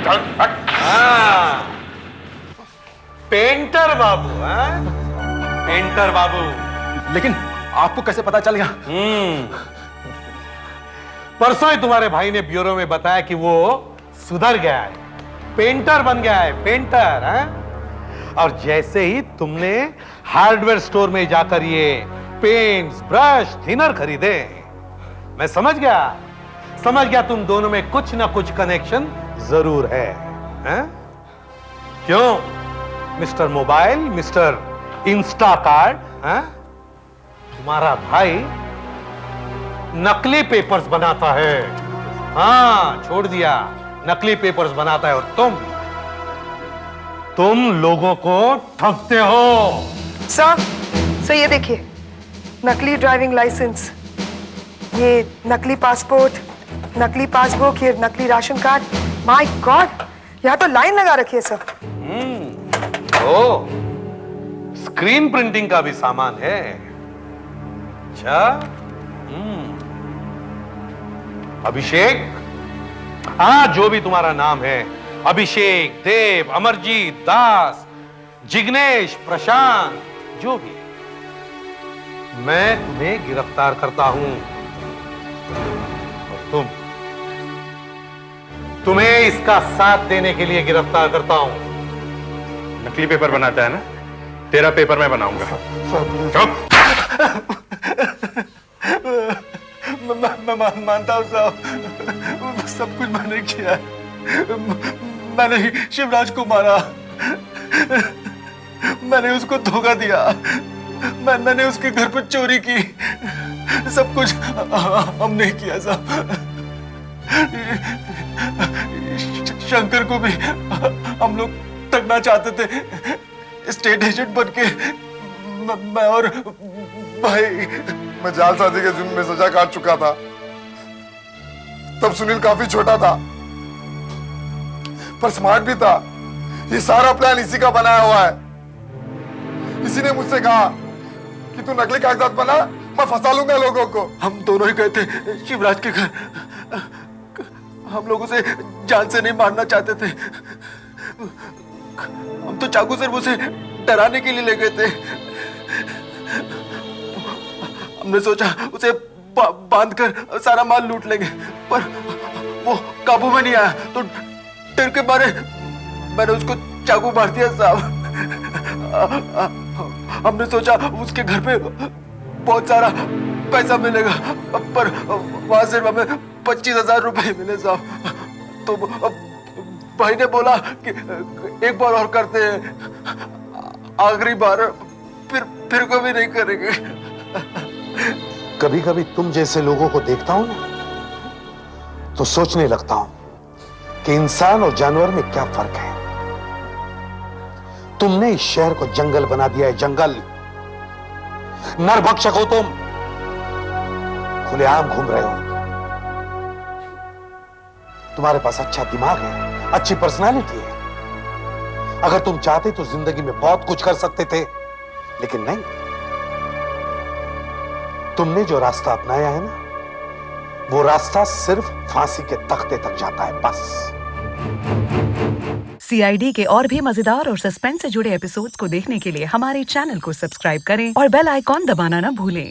चल, हट। हाँ, पेंटर बाबू, हाँ? पेंटर बाबू। लेकिन आपको कैसे पता चल गया? परसों ही तुम्हारे भाई ने ब्यूरो में बताया कि वो सुधर गया है, पेंटर बन गया है, पेंटर, हाँ? और जैसे ही तुमने हार्डवेयर स्टोर में जाकर ये पेंट्स, ब्रश, थिनर खरीदे, मैं समझ गया तुम दोनों में कुछ ना कुछ कनेक्शन जरूर है, हैं? क्यों mister mobile, mister Insta card, हैं? तुम्हारा भाई नकली पेपर्स बनाता है। हाँ, छोड़ दिया, नकली पेपर्स बनाता है और तुम लोगों को ठगते हो। सर ये देखिए, नकली ड्राइविंग लाइसेंस, ये नकली पासपोर्ट, नकली पासबुक, ये नकली राशन कार्ड। माय गॉड, यहाँ तो लाइन लगा रखी है सर। ओ, स्क्रीन प्रिंटिंग का भी सामान है। अच्छा, अभिषेक, हाँ, जो भी तुम्हारा नाम है, अभिषेक, देव, अमरजीत, दास, जिग्नेश, प्रशांत, जो भी, मैं तुम्हें गिरफ्तार करता हूं। और तुम्हें इसका साथ देने के लिए गिरफ्तार करता हूं। नकली पेपर बनाता है ना? तेरा पेपर मैं बनाऊंगा। मैं मानता हूँ साहब, सब कुछ मैंने किया है। मैंने ही शिवराज को मारा, मैंने उसको धोखा दिया, मैंने उसके घर पर चोरी की, सब कुछ हमने किया साहब। शंकर को भी हम लोग ठगना चाहते थे, स्टेट एजेंट बन के। मैं और भाई, मैं जालसाजी के जुर्म में सजा काट चुका था। तब सुनील काफी छोटा था, पर स्मार्ट भी था। ये सारा प्लान इसी का बनाया हुआ है। इसी ने मुझसे कहा कि तू नकली कागजात बना, मैं फंसा लूंगा लोगों को। हम दोनों ही गए थे शिवराज के घर। हम लोग उसे जान से नहीं मारना चाहते थे, हम तो चाकू से उसे डराने के लिए ले गए थे। हमने सोचा उसे बांध कर सारा माल लूट लेंगे, पर वो काबू में नहीं आया, तो डर के मारे मैंने उसको चाकू मार दिया साहब। हमने सोचा उसके घर पे बहुत सारा पैसा मिलेगा, पर वहां से हमें 25,000 रुपए मिले साहब। तो भाई ने बोला कि एक बार और करते हैं, आखिरी बार, फिर कभी नहीं करेंगे। कभी कभी तुम जैसे लोगों को देखता हूं ना, तो सोचने लगता हूं कि इंसान और जानवर में क्या फर्क है। तुमने इस शहर को जंगल बना दिया है, जंगल। नरभक्षक हो तुम, खुलेआम घूम रहे हो। तुम्हारे पास अच्छा दिमाग है, अच्छी पर्सनालिटी है। अगर तुम चाहते तो जिंदगी में बहुत कुछ कर सकते थे, लेकिन नहीं। तुमने जो रास्ता अपनाया है ना, वो रास्ता सिर्फ फांसी के तख्ते तक जाता है, बस। CID के और भी मजेदार और सस्पेंस से जुड़े एपिसोड्स को देखने के लिए हमारे चैनल को सब्सक्राइब करें और बेल आइकॉन दबाना न भूलें।